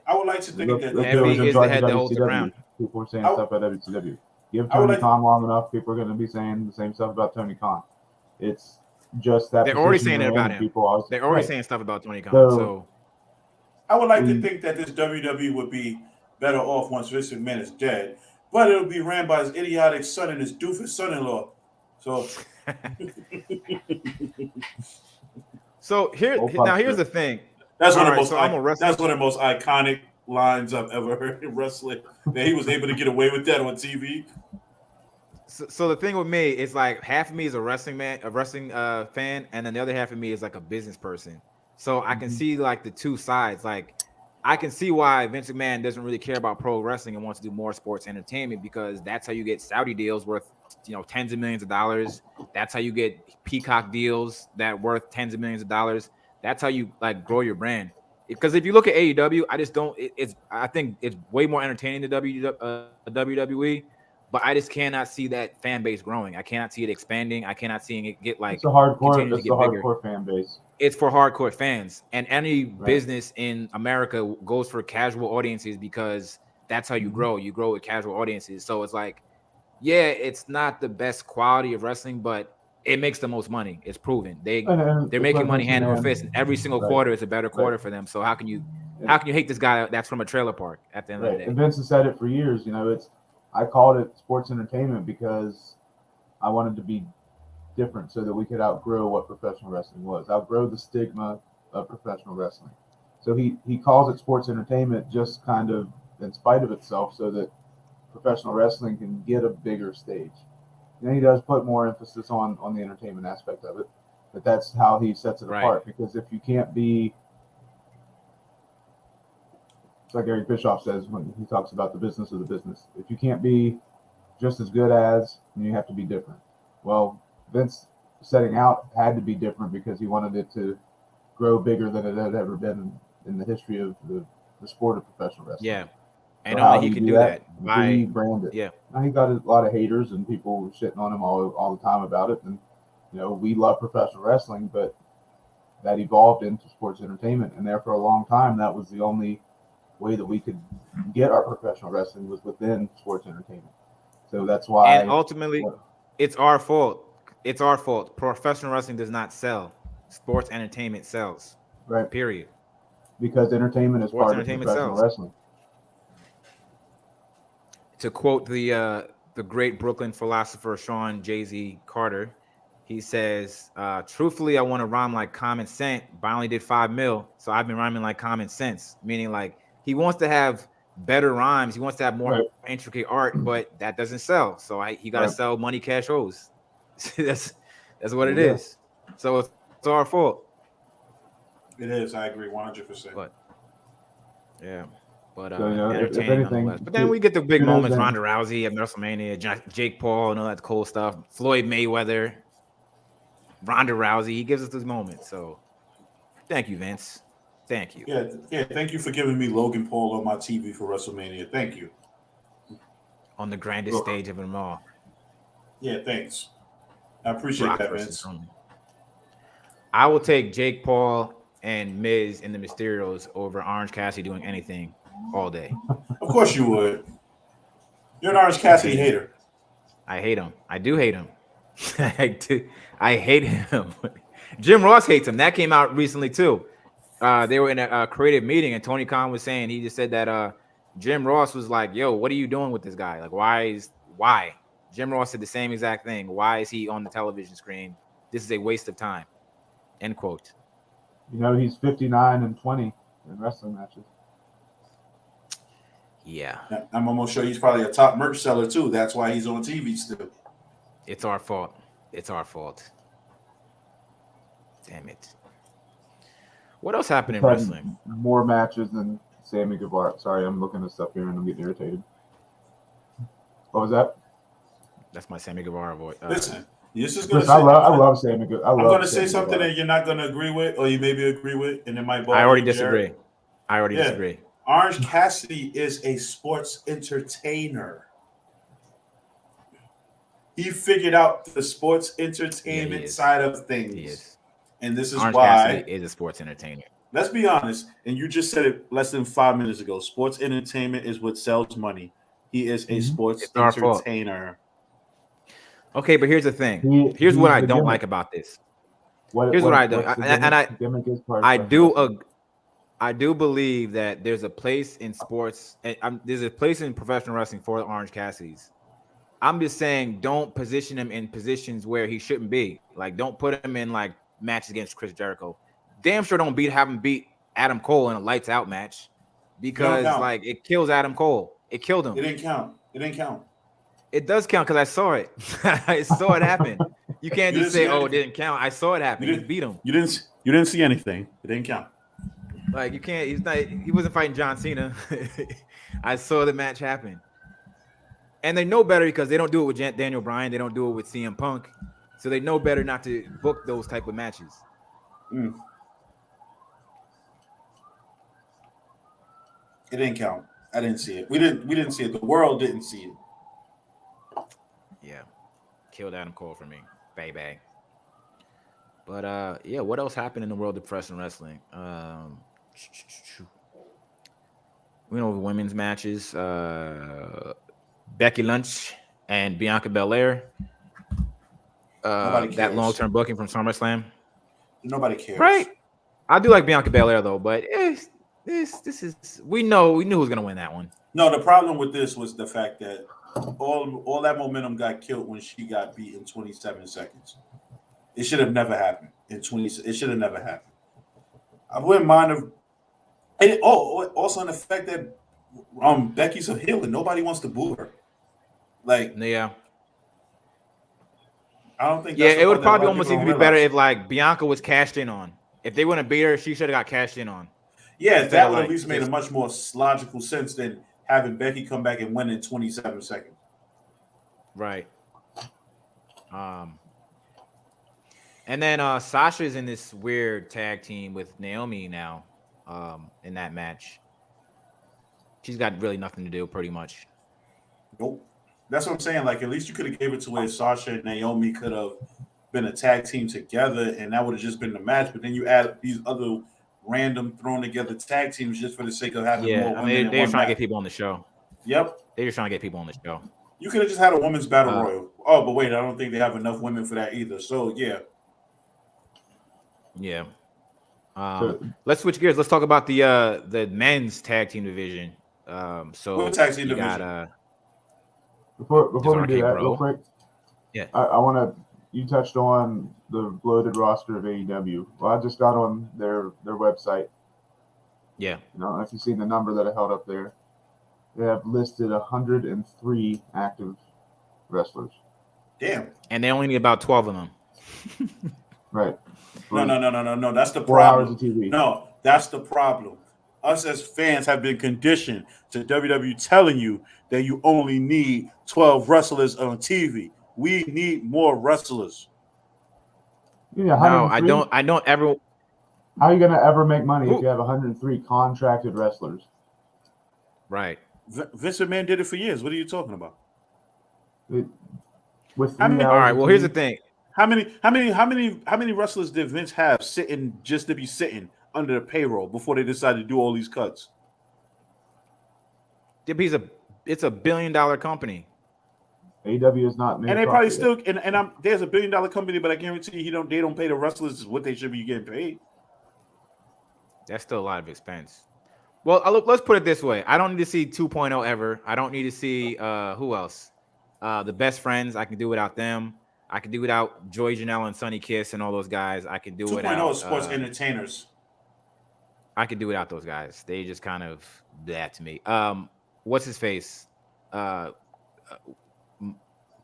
I would like to think that Heavy is the head that holds the crown. People are saying stuff about WCW. Give Tony Khan long enough, people are going to be saying the same stuff about Tony Khan. It's just that they're already saying it about him. They're already saying stuff about Tony Khan. So I would like to think that this WWE would be better off once Vince McMahon is dead, but it'll be ran by his idiotic son and his doofus son-in-law. So, here's the thing. That's one of the most iconic lines I've ever heard in wrestling. That he was able to get away with that on TV. So the thing with me is, like, half of me is a wrestling fan, and then the other half of me is like a business person. So I can see like the two sides. Like, I can see why Vince McMahon doesn't really care about pro wrestling and wants to do more sports entertainment, because that's how you get Saudi deals worth tens of millions of dollars. That's how you get Peacock deals that worth tens of millions of dollars. That's how you like grow your brand. Because if you look at AEW, I think it's way more entertaining than WWE, but I just cannot see that fan base growing. I cannot see it expanding. I cannot see it get like it's a hardcore fan base. It's for hardcore fans, and any business in America goes for casual audiences, because that's how you grow. You grow with casual audiences. So it's like, yeah, it's not the best quality of wrestling, but it makes the most money. It's proven. They're making money hand over fist, and every single quarter is a better quarter for them. So how can you hate this guy that's from a trailer park at the end of the day? And Vince has said it for years. I called it sports entertainment because I wanted to be different, so that we could outgrow what professional wrestling was, outgrow the stigma of professional wrestling. So he calls it sports entertainment, just kind of in spite of itself, so that professional wrestling can get a bigger stage. And he does put more emphasis on the entertainment aspect of it, but that's how he sets it apart. Because if you can't be, it's like Eric Bischoff says when he talks about the business of the business, if you can't be just as good as, then you have to be different. Well, Vince setting out had to be different because he wanted it to grow bigger than it had ever been in the history of the sport of professional wrestling. Yeah. And only he can do that by brand it. Yeah. Now, he got a lot of haters and people shitting on him all the time about it. And we love professional wrestling, but that evolved into sports entertainment. And there for a long time, that was the only way that we could get our professional wrestling was within sports entertainment. So that's why. And ultimately, it's our fault. It's our fault. Professional wrestling does not sell. Sports entertainment sells. Right. Period. Because entertainment is part of professional wrestling. To quote the great Brooklyn philosopher Sean Jay-Z Carter, He says, truthfully, I want to rhyme like Common Sense, but I only did 5 mil. So I've been rhyming like Common Sense, meaning like he wants to have better rhymes. He wants to have more intricate art, but that doesn't sell. So he got to sell money, cash owes. that's what it is. So it's our fault. It is. I agree 100%. But yeah. But So, entertaining nonetheless. But then we get the big moments: Ronda Rousey at WrestleMania, Jake Paul, and all that cool stuff. Floyd Mayweather, Ronda Rousey. He gives us those moments. So thank you, Vince. Thank you. Yeah. Thank you for giving me Logan Paul on my TV for WrestleMania. Thank you. On the grandest stage of them all. Yeah, thanks. I appreciate that, Vince. I will take Jake Paul and Miz and the Mysterios over Orange Cassidy doing anything all day. Of course you would. You're an Orange Cassidy hater. I hate him. I do hate him. I hate him. Jim Ross hates him. That came out recently too. They were in a creative meeting, and Tony Khan was saying, he just said that Jim Ross was like, "Yo, what are you doing with this guy? Like, why?" Jim Ross said the same exact thing. Why is he on the television screen? This is a waste of time. End quote. He's 59-20 in wrestling matches. Yeah. I'm almost sure he's probably a top merch seller too. That's why he's on TV still. It's our fault. It's our fault. Damn it. What else happened in wrestling? More matches than Sammy Guevara. Sorry, I'm looking this up here and I'm getting irritated. What was that? That's my Sammy Guevara voice. Listen, I love Sammy Guevara. I'm going to say something that you're not going to agree with, or you maybe agree with, and it might bother I already you, disagree. I already disagree. Orange Cassidy is a sports entertainer. He figured out the sports entertainment side of things. He is. And this is Orange why Cassidy is a sports entertainer. Let's be honest, and you just said it less than 5 minutes ago. Sports entertainment is what sells money. He is a sports entertainer. Okay, but here's the thing. Here's what I don't like about this. Here's what I don't. I do believe that there's a place in sports. There's a place in professional wrestling for the Orange Cassidys. I'm just saying, don't position him in positions where he shouldn't be. Like, don't put him in like matches against Chris Jericho. Damn sure don't have him beat Adam Cole in a lights out match, because like it kills Adam Cole. It killed him. It didn't count. It does count because I saw it. I saw it happen. You can't just say, "Oh, it didn't count." I saw it happen. He beat him. You didn't see anything. It didn't count. Like, you can't. He wasn't fighting John Cena. I saw the match happen, and they know better because they don't do it with Daniel Bryan. They don't do it with CM Punk, so they know better not to book those type of matches. It didn't count. I didn't see it. We didn't see it. The world didn't see it. Yeah. Killed Adam Cole for me. Bang bang. But yeah, what else happened in the world of professional wrestling? We know women's matches. Becky Lynch and Bianca Belair. That long-term booking from SummerSlam. Nobody cares. Right. I do like Bianca Belair though, but this is we knew who was gonna win that one. No, the problem with this was the fact that all that momentum got killed when she got beat in 27 seconds. It should have never happened. It should have never happened. I wouldn't mind if also in the fact that Becky's a heel and nobody wants to boo her. Like, yeah. I don't think it would probably almost even be better if like Bianca was cashed in on. If they wouldn't beat her, she should have got cashed in on. Yeah, that would at least made a much more logical sense than having Becky come back and win in 27 seconds. Right. And then Sasha's in this weird tag team with Naomi now in that match. She's got really nothing to do, pretty much. Nope. That's what I'm saying. Like, at least you could have gave it to where Sasha and Naomi could have been a tag team together, and that would have just been the match. But then you add these other random thrown together tag teams just for the sake of having more women. They're trying to get people on the show. Yep. They're just trying to get people on the show. You could have just had a women's battle royal. Oh, but wait, I don't think they have enough women for that either. So, yeah. Yeah. Let's switch gears. Let's talk about the men's tag team division. What tag team division? Before we do that, real quick, yeah, I want to you touched on the bloated roster of AEW. Well, I just got on their website. Yeah. I don't know if you've seen the number that I held up there. They have listed 103 active wrestlers. Damn. And they only need about 12 of them. Right. No. That's the 4 hours problem. of TV. No, that's the problem. Us as fans have been conditioned to WWE telling you that you only need 12 wrestlers on TV. We need more wrestlers. Yeah, No, I don't ever. How are you going to ever make money Who? if you have 103 contracted wrestlers? Right. Vince McMahon did it for years. What are you talking about? With How 3 many- hours All right. of Well, here's the TV, thing. How many wrestlers did Vince have sitting just to be sitting under the payroll before they decided to do all these cuts? It's a $1 billion company. AEW is not made And they probably profit still there's a $1 billion company, but I guarantee you they don't pay the wrestlers what they should be getting paid. That's still a lot of expense. Well, let's put it this way. I don't need to see 2.0 ever. I don't need to see who else? The Best Friends. I can do without them. I can do without Joy Janela and Sonny Kiss and all those guys. I can do 2.0 without is sports entertainers. I could do without those guys. They just kind of that to me. What's his face?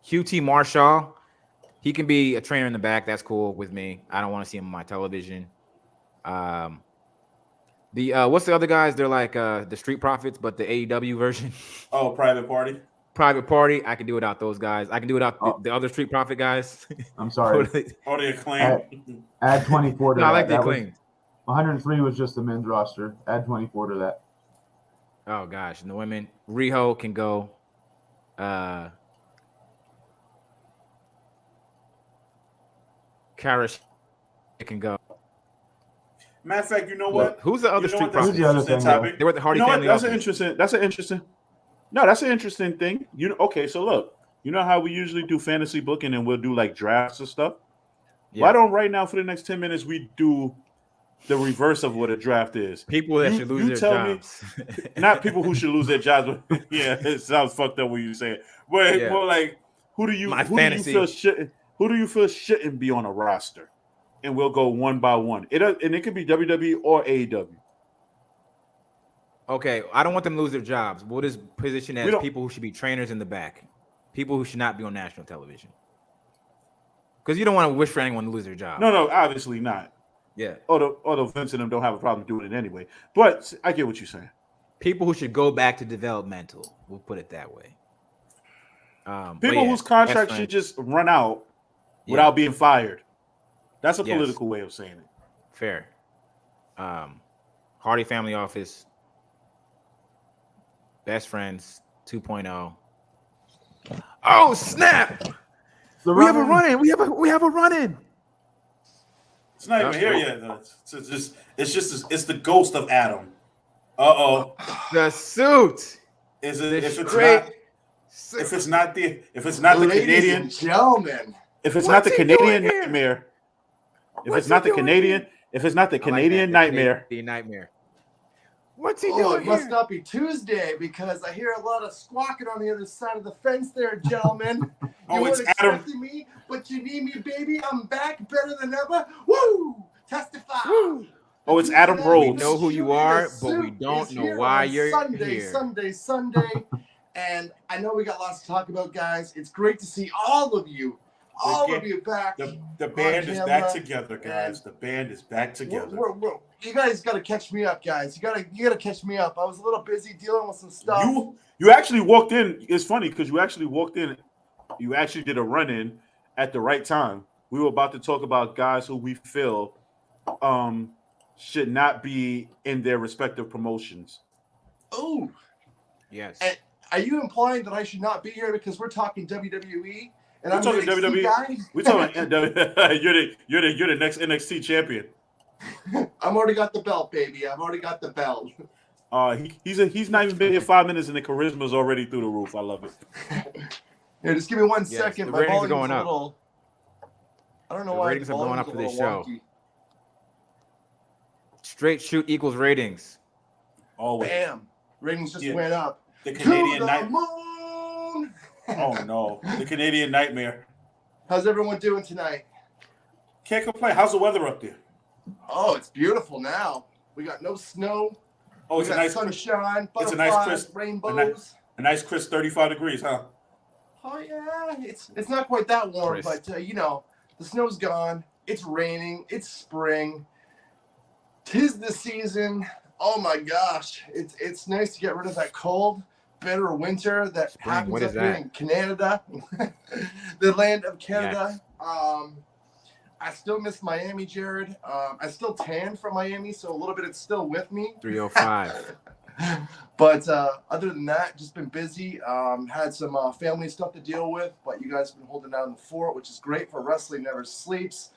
QT Marshall. He can be a trainer in the back. That's cool with me. I don't want to see him on my television. What's the other guys? They're like the Street Profits, but the AEW version. Oh, Private Party. Private Party. I can do without those guys. I can do without the other Street Profit guys. I'm sorry. Or the Acclaim. Add 24 to No, that. I like the That was- Acclaim. 103 was just the men's roster. Add 24 to that. Oh gosh, and the women. Riho can go. Karish can go. Matter of fact, you know what? Who's the other You know Street what? That's Who's an the other interesting thing, topic. They were at the Hardy You know what? family That's an office. interesting. That's an interesting. No, that's an interesting thing. You know, okay, so look, you know how we usually do fantasy booking and we'll do like drafts and stuff. Yeah. Why don't right now for the next 10 minutes we do the reverse of what a draft is? People that You- should lose you their tell me- jobs. Not people who should lose their jobs. But yeah, it sounds fucked up when you say it. But Yeah. more like who do you fantasy. feel shouldn't be on a roster? And we'll go one by one. It could be WWE or AEW. Okay, I don't want them to lose their jobs. We'll just position We as don't- people who should be trainers in the back, people who should not be on national television. Because you don't want to wish for anyone to lose their job. No, obviously not. Yeah, Although Vince and them don't have a problem doing it anyway. But I get what you're saying. people who should go back to developmental. We'll put it that way. But People yeah, whose contract that's should fine. just run out Yeah, without being fired. That's a Yes. political way of saying it. fair. Hardy Family Office, Best Friends 2.0. Oh snap! The We have a running- run-in. We have a run-in. It's not even here yet. Though. It's the ghost of Adam. Uh-oh. The suit. Is The it if it's straight not suit. if it's not the Ladies Canadian and gentlemen, if it's What's not the he Canadian doing here? nightmare. If What's it's not he the doing Canadian, here? if it's not the I like that, Canadian the nightmare. Canadian nightmare. What's he oh, doing it must here? not be Tuesday because I hear a lot of squawking on the other side of the fence there, gentlemen. You Oh, it's weren't Adam. expecting me, but you need me, baby. I'm back better than ever. Woo! Testify. Woo! Oh, it's Adam Tuesday, Rhodes. We know who you Shooting are, the but we Suit don't is know here why on you're Sunday, here. Sunday. And I know we got lots to talk about, guys. It's great to see all of you back. The band is back camera, together, guys. The band is back together. You guys got to catch me up, guys. You gotta catch me up. I was a little busy dealing with some stuff. You actually walked in. It's funny because you actually walked in. You actually did a run in at the right time. We were about to talk about guys who we feel should not be in their respective promotions. Oh, Yes. And are you implying that I should not be here because we're talking WWE and We're I'm talking an NXT WWE. guy? We're talking. you're the next NXT champion. I've already got the belt, baby. I've already got the belt. He's not even been here 5 minutes and the charisma's already through the roof. I love it. Here, just give me one Yes, second. the My ratings are volume's going a up. little. I don't know The why ratings the are going volume's up a for this little show. wonky. Straight shoot equals ratings. Always. Bam! Ratings just Yeah. went up. The To Canadian the night. moon! Oh no, the Canadian nightmare. How's everyone doing tonight? Can't complain. How's the weather up there? Oh, it's beautiful now. We got no snow. Oh, it's we a got nice sunshine, it's butterflies, a nice crisp rainbows. a nice crisp 35 degrees, huh? Oh yeah, it's not quite that warm, Crisp. but you know, the snow's gone. It's raining. It's spring. 'Tis the season. Oh my gosh, it's nice to get rid of that cold, bitter winter that Spring, happens what up is here that? in Canada, the land of Canada. I still miss Miami, Jared. I still tan from Miami, so a little bit it's still with me. 305. But other than that, just been busy. Had some family stuff to deal with, but you guys have been holding down the fort, which is great for Wrestling Never Sleeps.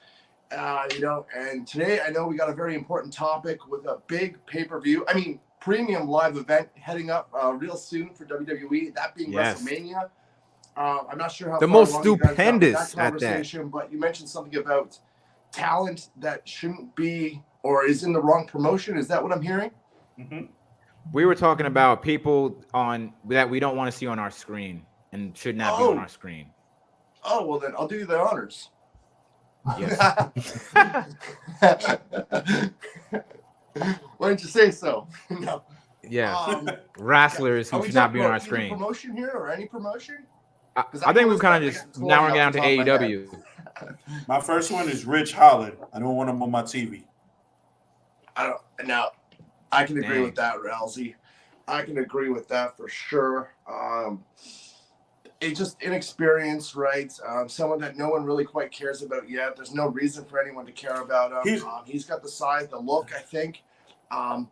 You know, and today I know we got a very important topic with a big pay-per-view. I mean, premium live event heading up real soon for WWE. That being Yes. WrestleMania. I'm not sure how The far most along you guys got with stupendous that at that. conversation, but you mentioned something about talent that shouldn't be or is in the wrong promotion. Is that what I'm hearing? Mm-hmm. We were talking about people on that we don't want to see on our screen and should not be on our screen. Oh, well then I'll do you the honors. Yes. Why didn't you say so? No. Yeah. Wrestlers Are who we should not talking be on about our either screen. promotion here or any promotion? I think we're kind of just narrowing down to AEW. My first one is Rich Holland. I don't want him on my TV. I can agree Dang. with that, Ralsy. I can agree with that for sure. It's just inexperience, right? Someone that no one really quite cares about yet. There's no reason for anyone to care about him. He's got the size, the look, I think.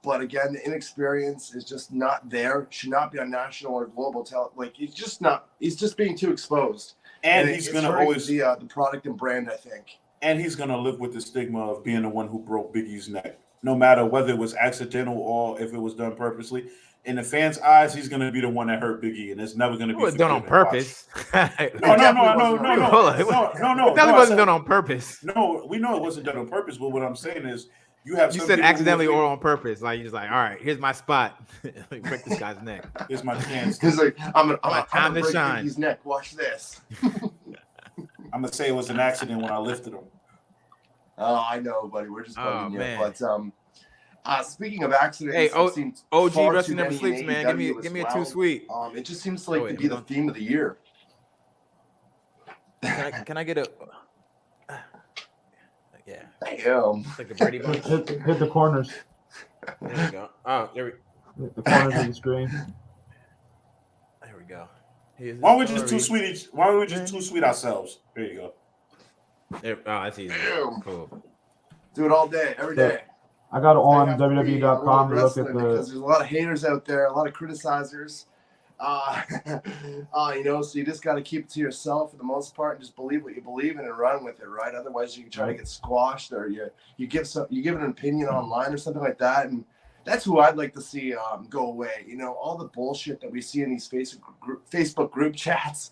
But again, the inexperience is just not there. Should not be on national or global television. Like he's just not. He's just being too exposed. And he's gonna always the product and brand, I think. And he's gonna live with the stigma of being the one who broke Big E's neck, no matter whether it was accidental or if it was done purposely. In the fans' eyes, he's gonna be the one that hurt Big E, and it's never gonna be It was done on forgiven. purpose. No. It definitely wasn't done on purpose. No, we know it wasn't done on purpose, but what I'm saying is you have You some said people who accidentally will or think, on purpose. Like you're just like, all right, here's my spot. Like, break this guy's neck. here's my chance. He's like, I'm time gonna to break shine. Biggie's neck. Watch this. I'm gonna say it was an accident when I lifted him. Oh, I know, buddy. We're just bugging you. man. But speaking of accidents, Hey, it seems OG far Wrestling too Never many in Sleeps, man. AEW Give me as a well. too sweet. It just seems like wait, to be the hold on. theme of the year. Can I get a? Yeah, Damn. it's like a Brady Bunch. Hit the corners. There we go. Oh, Hit the corners of the screen. there we go. Why don't we just too sweet? Why don't we just too sweet ourselves? There you go. There, oh, that's easy. Damn. Cool. Do it all day, every day. I got on They have to be WWE.com to look wrestling at because the. there's a lot of haters out there, a lot of criticizers. You know, so you just got to keep it to yourself for the most part and just believe what you believe in and run with it, right? Otherwise, you can try to get squashed or you give an opinion online or something like that, and that's who I'd like to see go away. You know, all the bullshit that we see in these Facebook group chats.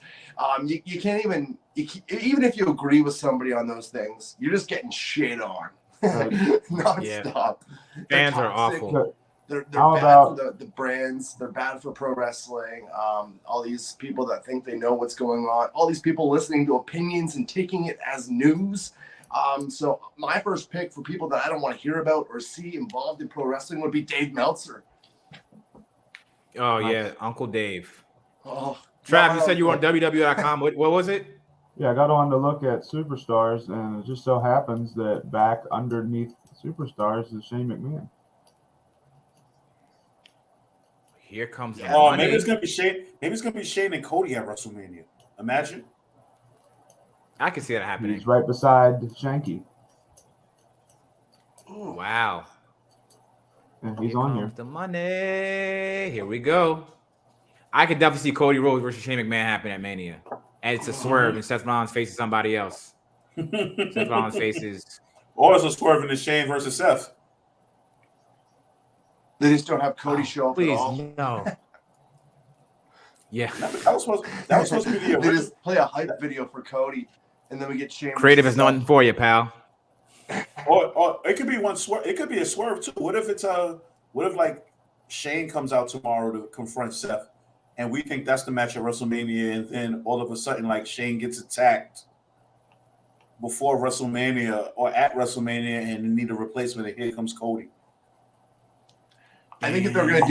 You can't even if you agree with somebody on those things, you're just getting shit on nonstop. Fans are awful. They're How bad about- for the brands. They're bad for pro wrestling. All these people that think they know what's going on. All these people listening to opinions and taking it as news. So my first pick for people that I don't want to hear about or see involved in pro wrestling would be Dave Meltzer. Oh yeah, Uncle Dave. Oh, Trav, you said you were on WWE.com. What was it? Yeah, I got on to look at superstars, and it just so happens that back underneath superstars is Shane McMahon. Here comes the Oh, money. maybe it's gonna be Shane. Maybe it's gonna be Shane and Cody at WrestleMania. Imagine. I can see that happening. He's right beside Shanky. Ooh, wow. And he's on here. comes the money. Here we go. I could definitely see Cody Rhodes versus Shane McMahon happen at Mania. And it's a swerve, and Seth Rollins faces somebody else. Seth Rollins faces. Or it's a swerving to Shane versus Seth. They just don't have Cody show up Please, at all. no. Yeah. That was supposed to be the They original. just play a hype video for Cody, and then we get Shane. Creative versus is nothing for you, pal. Or it could be one swerve. It could be a swerve too. What if like Shane comes out tomorrow to confront Seth, and we think that's the match at WrestleMania, and then all of a sudden like Shane gets attacked before WrestleMania or at WrestleMania and need a replacement, and here comes Cody. I think if they're going to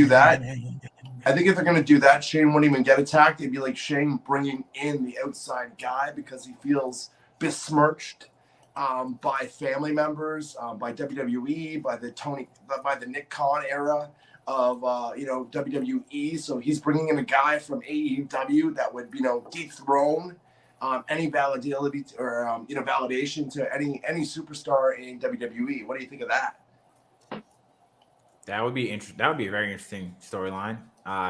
do that, Shane wouldn't even get attacked. It'd be like Shane bringing in the outside guy because he feels besmirched by family members, by WWE, by the Nick Khan era of WWE. So he's bringing in a guy from AEW that would dethrone any validity or validation to any superstar in WWE. What do you think of that? That would be interesting. That would be a very interesting storyline.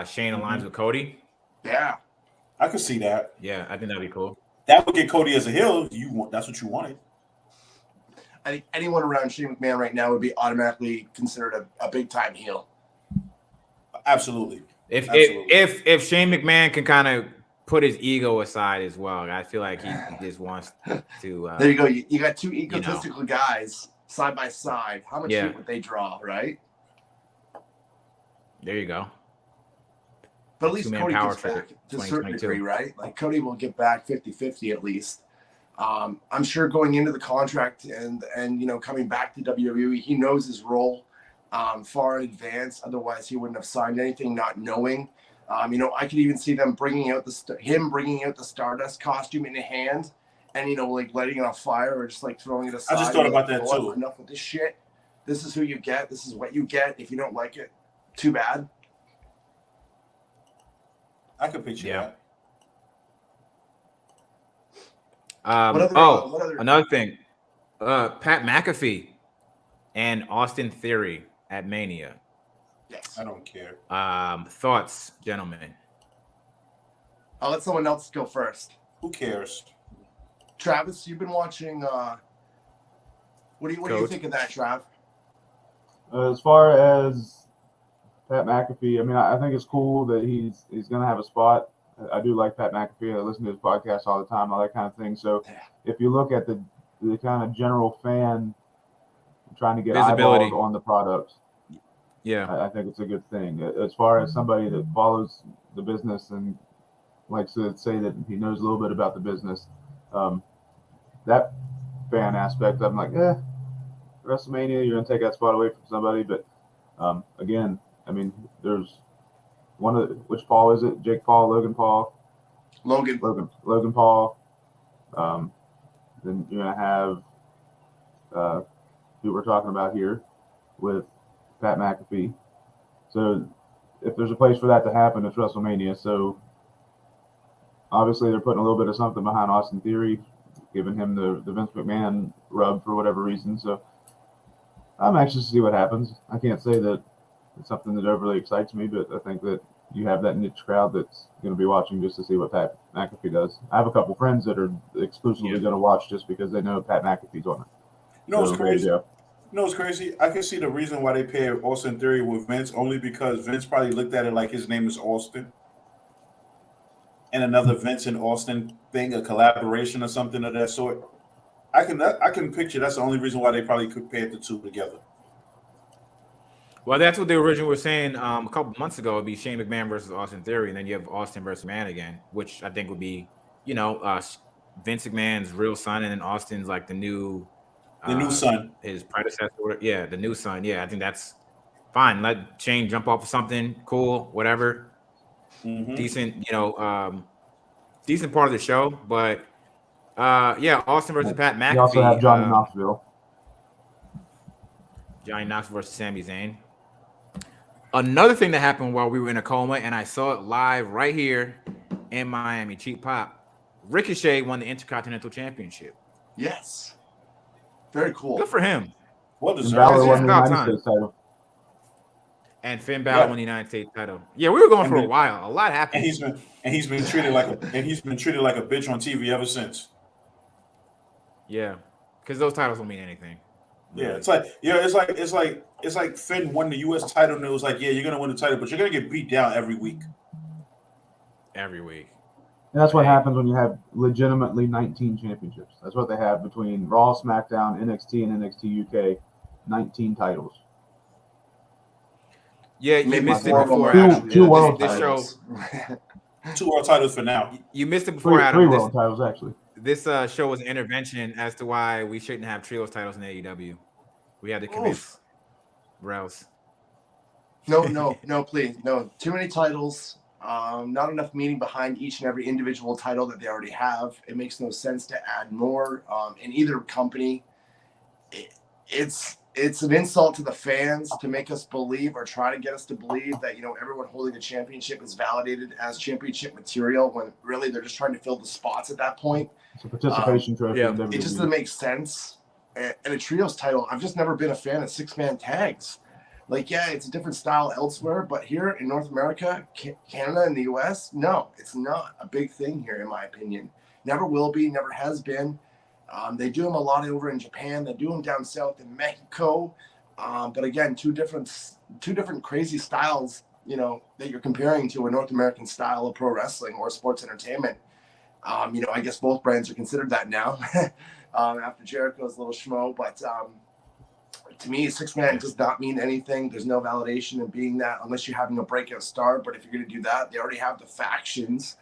Shane aligns with Cody. Yeah, I could see that. Yeah, I think that'd be cool. That would get Cody as a heel. That's what you wanted. I think anyone around Shane McMahon right now would be automatically considered a big time heel. Absolutely. If Shane McMahon can kind of put his ego aside as well, I feel like he just wants to. There you go. You got two egotistical guys side by side. How much heat would they draw, right? There you go. But at least Cody gets back to a certain degree, right? Like Cody will get back 50-50 at least. I'm sure going into the contract and coming back to WWE, he knows his role far in advance. Otherwise, he wouldn't have signed anything not knowing. I could even see them bringing out the Stardust costume in a hand and like lighting it on fire or just like throwing it aside. I just thought about that too. Enough with this shit. This is who you get. This is what you get. If you don't like it, too bad. I could picture that. Another thing. Pat McAfee and Austin Theory at Mania. Yes. I don't care. Thoughts, gentlemen? I'll let someone else go first. Who cares? Travis, you've been watching. What do you think of that, Trav? As far as Pat McAfee, I mean, I think it's cool that he's going to have a spot. I do like Pat McAfee. I listen to his podcast all the time, all that kind of thing. So if you look at the kind of general fan trying to get eyeballs on the product, I think it's a good thing. As far as somebody that follows the business and likes to say that he knows a little bit about the business, that fan aspect, I'm like, WrestleMania, you're going to take that spot away from somebody. But again, I mean, there's which Paul is it? Jake Paul, Logan Paul? Logan Paul. Then you're going to have who we're talking about here with Pat McAfee. So if there's a place for that to happen, it's WrestleMania. So obviously they're putting a little bit of something behind Austin Theory, giving him the Vince McMahon rub for whatever reason. So I'm anxious to see what happens. I can't say that it's something that overly excites me, but I think that you have that niche crowd that's going to be watching just to see what Pat McAfee does. I have a couple friends that are exclusively going to watch just because they know Pat McAfee's on it. You know what's crazy? I can see the reason why they paired Austin Theory with Vince, only because Vince probably looked at it like his name is Austin. And another Vince and Austin thing, a collaboration or something of that sort. I can picture that's the only reason why they probably could pair the two together. Well, that's what they originally were saying a couple months ago. It'd be Shane McMahon versus Austin Theory, and then you have Austin versus McMahon again, which I think would be, Vince McMahon's real son, and then Austin's like the new son, his predecessor. Yeah, the new son. Yeah, I think that's fine. Let Shane jump off of something cool, whatever. Mm-hmm. Decent, decent part of the show. But Austin versus Pat McAfee. You also have Johnny Knoxville. Johnny Knoxville versus Sami Zayn. Another thing that happened while we were in a coma, and I saw it live right here in Miami, Cheap Pop. Ricochet won the Intercontinental Championship. Yes. Very cool. Good for him. What deserved? Balor won the about United States title. And Finn Balor won the United States title. Yeah, we were going for a while. A lot happened. And he's been treated like a bitch on TV ever since. Yeah, because those titles don't mean anything. Yeah, it's like Finn won the U.S. title, and it was like, yeah, you're gonna win the title, but you're gonna get beat down every week. Every week. And that's what happens when you have legitimately 19 championships. That's what they have between Raw, SmackDown, NXT, and NXT UK. 19 titles. Yeah, you missed it before. Two world titles. 2 world titles for now. You missed it before, Adam. Three world titles, actually. this show was an intervention as to why we shouldn't have trios titles in AEW. We had to convince Rels. No, please, no. Too many titles. Not enough meaning behind each and every individual title that they already have. It makes no sense to add more in either company. It's an insult to the fans to make us believe or try to get us to believe that everyone holding a championship is validated as championship material when really they're just trying to fill the spots at that point. It's a participation trophy. yeah. in WWE. It just doesn't make sense. And a trios title, I've just never been a fan of 6-man tags. Like, yeah, it's a different style elsewhere, but here in North America, Canada, and the U.S., no, it's not a big thing here, in my opinion. Never will be, never has been. They do them a lot over in Japan. They do them down south in Mexico. But again, two different crazy styles, that you're comparing to a North American style of pro wrestling or sports entertainment. I guess both brands are considered that now after Jericho's little schmo. But to me, 6-man does not mean anything. There's no validation in being that unless you're having a breakout star. But if you're going to do that, they already have the factions,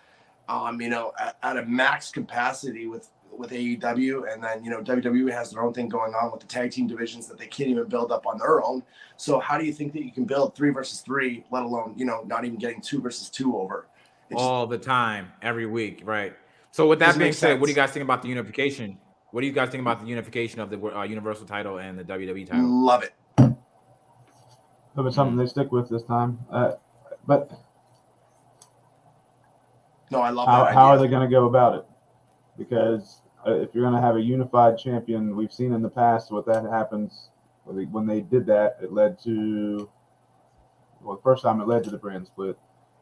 at a max capacity with AEW, and then WWE has their own thing going on with the tag team divisions that they can't even build up on their own. So how do you think that you can build 3 versus 3, let alone not even getting 2 versus 2 over All the time, every week, right? So with that being said, sense. what do you guys think about the unification? What do you guys think about the unification of the Universal title and the WWE title? Love it. Hope it's something they stick with this time. But No, I love how that. are idea. they going to go about it? Because if you're going to have a unified champion, we've seen in the past what that happens. When they did that, it led to, the first time it led to the brand split.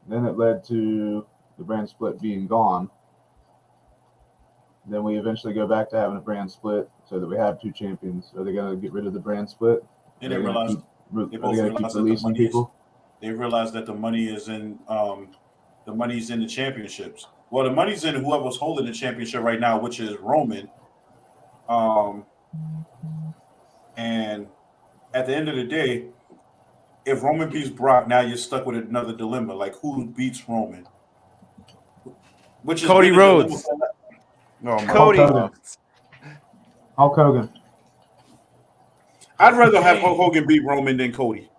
Then it led to the brand split being gone. Then we eventually go back to having a brand split so that we have 2 champions. Are they going to get rid of the brand split? And they realized Are they going to keep releasing people? They realized that the money is in the money's in the championships. Well, the money's in whoever's holding the championship right now, which is Roman. And at the end of the day, if Roman beats Brock, now you're stuck with another dilemma. Like, who beats Roman? Which is Cody Rhodes. No, Cody. Hulk Hogan. I'd rather have Hulk Hogan beat Roman than Cody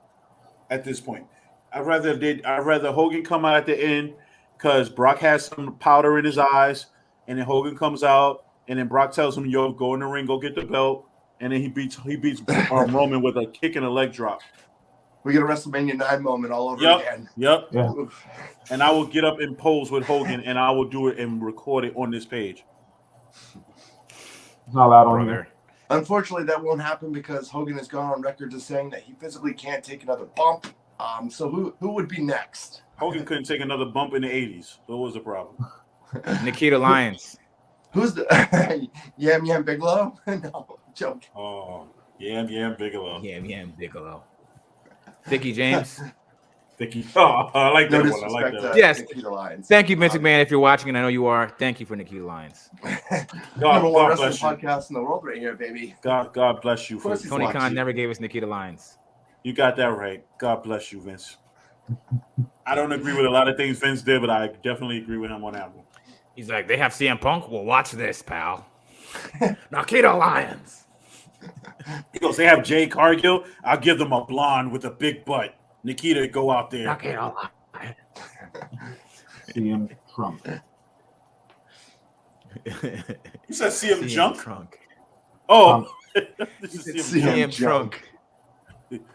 at this point. I'd rather Hogan come out at the end because Brock has some powder in his eyes, and then Hogan comes out, and then Brock tells him, "Yo, go in the ring, go get the belt," and then he beats Roman with a kick and a leg drop. We get a WrestleMania 9 moment all over again. Yep. Yeah. And I will get up and pose with Hogan, and I will do it and record it on this page. It's not allowed on here. Unfortunately, that won't happen because Hogan has gone on record as saying that he physically can't take another bump. So who would be next? Hogan couldn't take another bump in the 80s. So what was the problem? Nikita Lyons. Who's the Yam Bigelow? No, I'm joking. Oh, Yam Bigelow. Yam Bigelow. Dickie James. Dickie. Oh, I like No that one. I like disrespect that. to Yes. Nikita Lyons. Thank you, Vince McMahon, if you're watching, and I know you are. Thank you for Nikita Lyons. Number one God wrestling bless you. podcast in the world right here, baby. God bless you. Of course For, he's Tony watching. Khan never gave us Nikita Lyons. you got that right. God bless you, Vince. I don't agree with a lot of things Vince did, but I definitely agree with him on that one. He's like, they have CM Punk? Well, watch this, pal. Nikita Lyons. He goes, they have Jay Cargill. I'll give them a blonde with a big butt. Nikita, go out there. Nikita Lyons. CM Trump. You said CM Junk? Trunk. Oh, this is CM CM Junk. CM Trunk.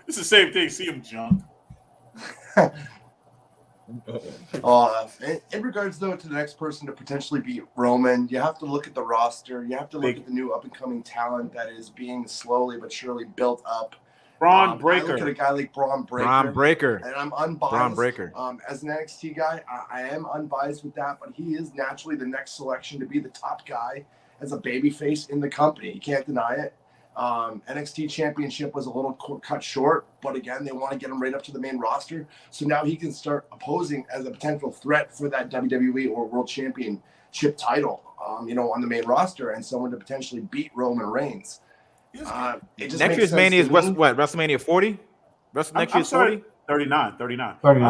It's the same thing, CM Junk. In regards, though, to the next person to potentially beat Roman, you have to look at the roster. You have to look at the new up-and-coming talent that is being slowly but surely built up. Braun I look Breaker. at a guy like Braun Breaker. Braun Breaker. And I'm unbiased. Braun Breaker. As an NXT guy, I am unbiased with that, but he is naturally the next selection to be the top guy as a babyface in the company. You can't deny it. NXT Championship was a little cut short, but again, they want to get him right up to the main roster. So now he can start opposing as a potential threat for that WWE or World Championship title, on the main roster, and someone to potentially beat Roman Reigns. It just Next makes year's sense Mania is to me. what? WrestleMania 40? Next year's 40? 39. 39. I'm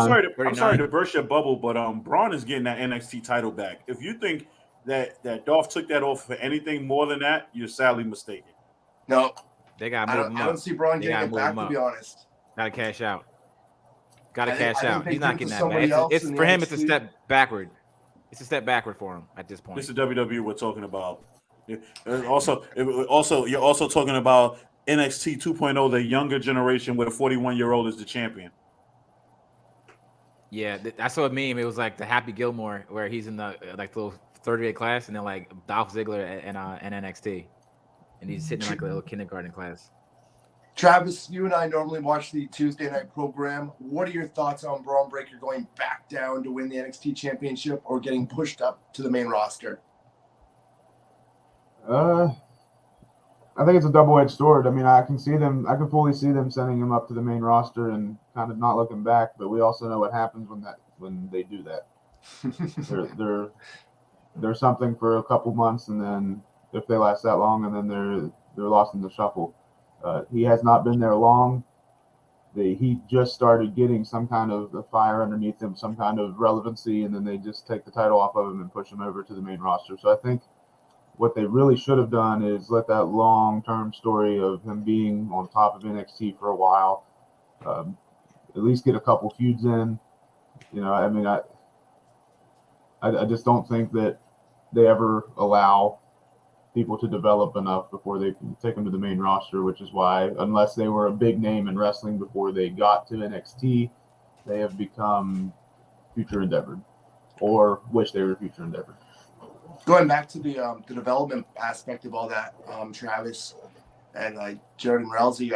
sorry to burst your bubble, but Braun is getting that NXT title back. If you think that Dolph took that off for anything more than that, you're sadly mistaken. No, They got to I move him don't. I up. don't see Braun They getting gotta it move back. him To up. be honest, Got to cash out. Got to I think- cash I think out. they He's give it not to getting that somebody back. else It's in the for him. It's a NXT. step backward. It's a step backward for him at this point. This is WWE we're talking about. Also, you're also talking about NXT 2.0, the younger generation, where the 41-year-old is the champion. Yeah, I saw a meme. It was like the Happy Gilmore, where he's in the like the little 38 class, and then like Dolph Ziggler and NXT, and he's sitting in like a little kindergarten class. Travis, you and I normally watch the Tuesday night program. What are your thoughts on Braun Breaker going back down to win the NXT championship or getting pushed up to the main roster? I think it's a double-edged sword. I mean, I can fully see them sending him up to the main roster and kind of not looking back. But we also know what happens when they do that. they're something for a couple months, and then if they last that long, and then they're lost in the shuffle. He has not been there long. He just started getting some kind of a fire underneath him, some kind of relevancy, and then they just take the title off of him and push him over to the main roster. So I think what they really should have done is let that long-term story of him being on top of NXT for a while, at least get a couple feuds in. You know, I mean, I just don't think that they ever allow people to develop enough before they take them to the main roster, which is why, unless they were a big name in wrestling before they got to NXT, they have become future endeavored or wish they were future endeavored. Going back to the development aspect of all that, Travis and Jared and Rousey,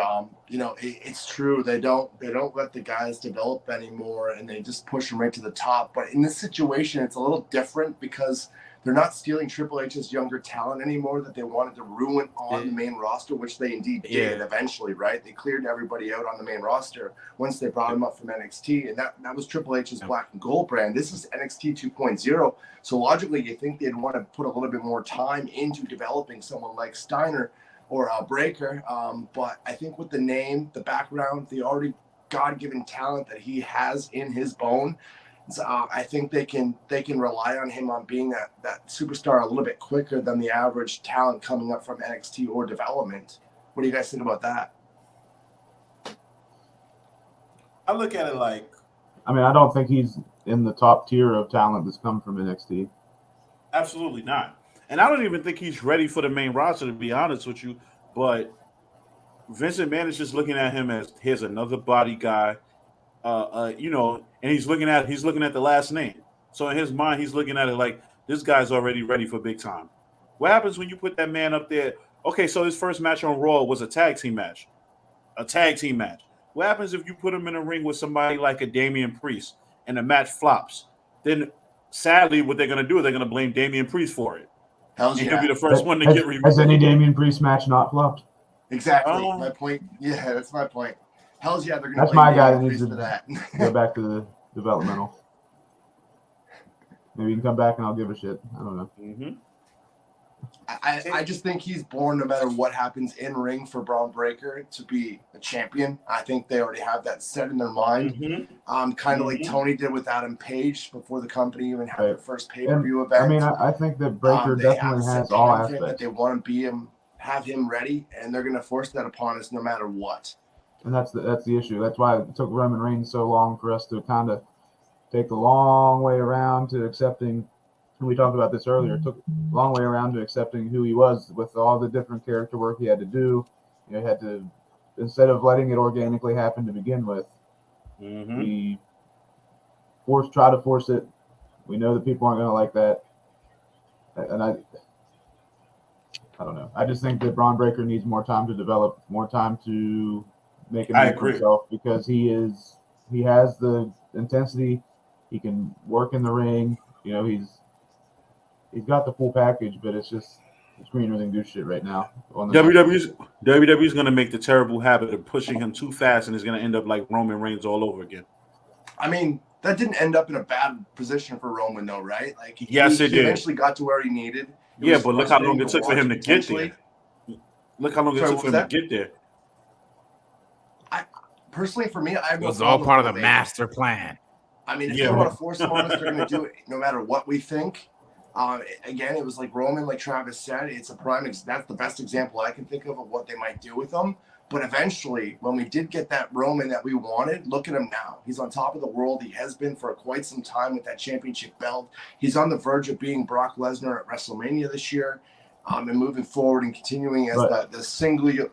it's true they don't let the guys develop anymore, and they just push them right to the top. But in this situation, it's a little different because they're not stealing Triple H's younger talent anymore that they wanted to ruin on the main roster, which they indeed did eventually, right? They cleared everybody out on the main roster once they brought him up from NXT, and that was Triple H's Black and Gold brand. This is NXT 2.0, so logically you think they'd want to put a little bit more time into developing someone like Steiner or Breaker, but I think with the name, the background, the already God-given talent that he has in his bone, I think they can rely on him on being that superstar a little bit quicker than the average talent coming up from NXT or development. What do you guys think about that? I look at it like, I mean, I don't think he's in the top tier of talent that's come from NXT. absolutely not. And I don't even think he's ready for the main roster, to be honest with you. But Vincent Mann is just looking at him as here's another body guy, and he's looking at the last name. So in his mind, he's looking at it like this guy's already ready for big time. What happens when you put that man up there? Okay, so his first match on Raw was a tag team match. What happens if you put him in a ring with somebody like a Damian Priest and the match flops? Then sadly, what they're going to do is they're going to blame Damian Priest for it. Hell He'll yeah. be the first one to get removed. Has any Damian Priest match not flopped? Exactly. My point. Yeah, that's my point. Hell's yeah, they're going to That's blame my guy that Damian needs Priest to for that. go back to the developmental. Maybe you can come back and I'll give a shit. I don't know. Mm-hmm. I just think he's born, no matter what happens in ring, for Braun Breaker to be a champion. I think they already have that set in their mind. Mm-hmm. Kind of like Tony did with Adam Page before the company even had their first pay-per-view event. I mean, I think that Breaker definitely has all aspects. That they want to have him ready, and they're going to force that upon us no matter what. And that's the issue. That's why it took Roman Reigns so long for us to kind of take the long way around to accepting. And we talked about this earlier. It took a long way around to accepting who he was with all the different character work he had to do. You know, he had to, instead of letting it organically happen to begin with, we try to force it. We know that people aren't going to like that. And I don't know. I just think that Braun Breaker needs more time to develop, more time to make a name for himself, because he has the intensity. He can work in the ring. You know, he's got the full package, but it's greener than goose shit right now. WWE's going to make the terrible habit of pushing him too fast, and is going to end up like Roman Reigns all over again. I mean, that didn't end up in a bad position for Roman, though, right? Like, he did. Eventually got to where he needed. But look how long it took for him to get there. Look how long it took for him to get there. Personally, for me, it was all part of the master plan. I mean, if they want to force him on us, they're going to do it no matter what we think. Again, it was like Roman, like Travis said, it's a prime. That's the best example I can think of what they might do with him. But eventually, when we did get that Roman that we wanted, look at him now. He's on top of the world. He has been for quite some time with that championship belt. He's on the verge of being Brock Lesnar at WrestleMania this year, and moving forward and continuing as the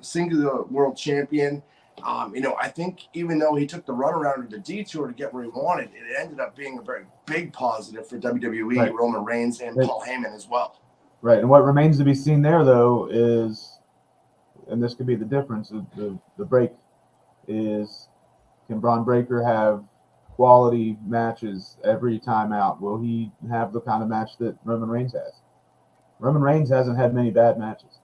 singular world champion. I think even though he took the runaround or the detour to get where he wanted, it ended up being a very big positive for WWE, Roman Reigns, and Paul Heyman as well. Right, and what remains to be seen there, though, is, and this could be the difference, the break is, can Braun Breaker have quality matches every time out? Will he have the kind of match that Roman Reigns has? Roman Reigns hasn't had many bad matches.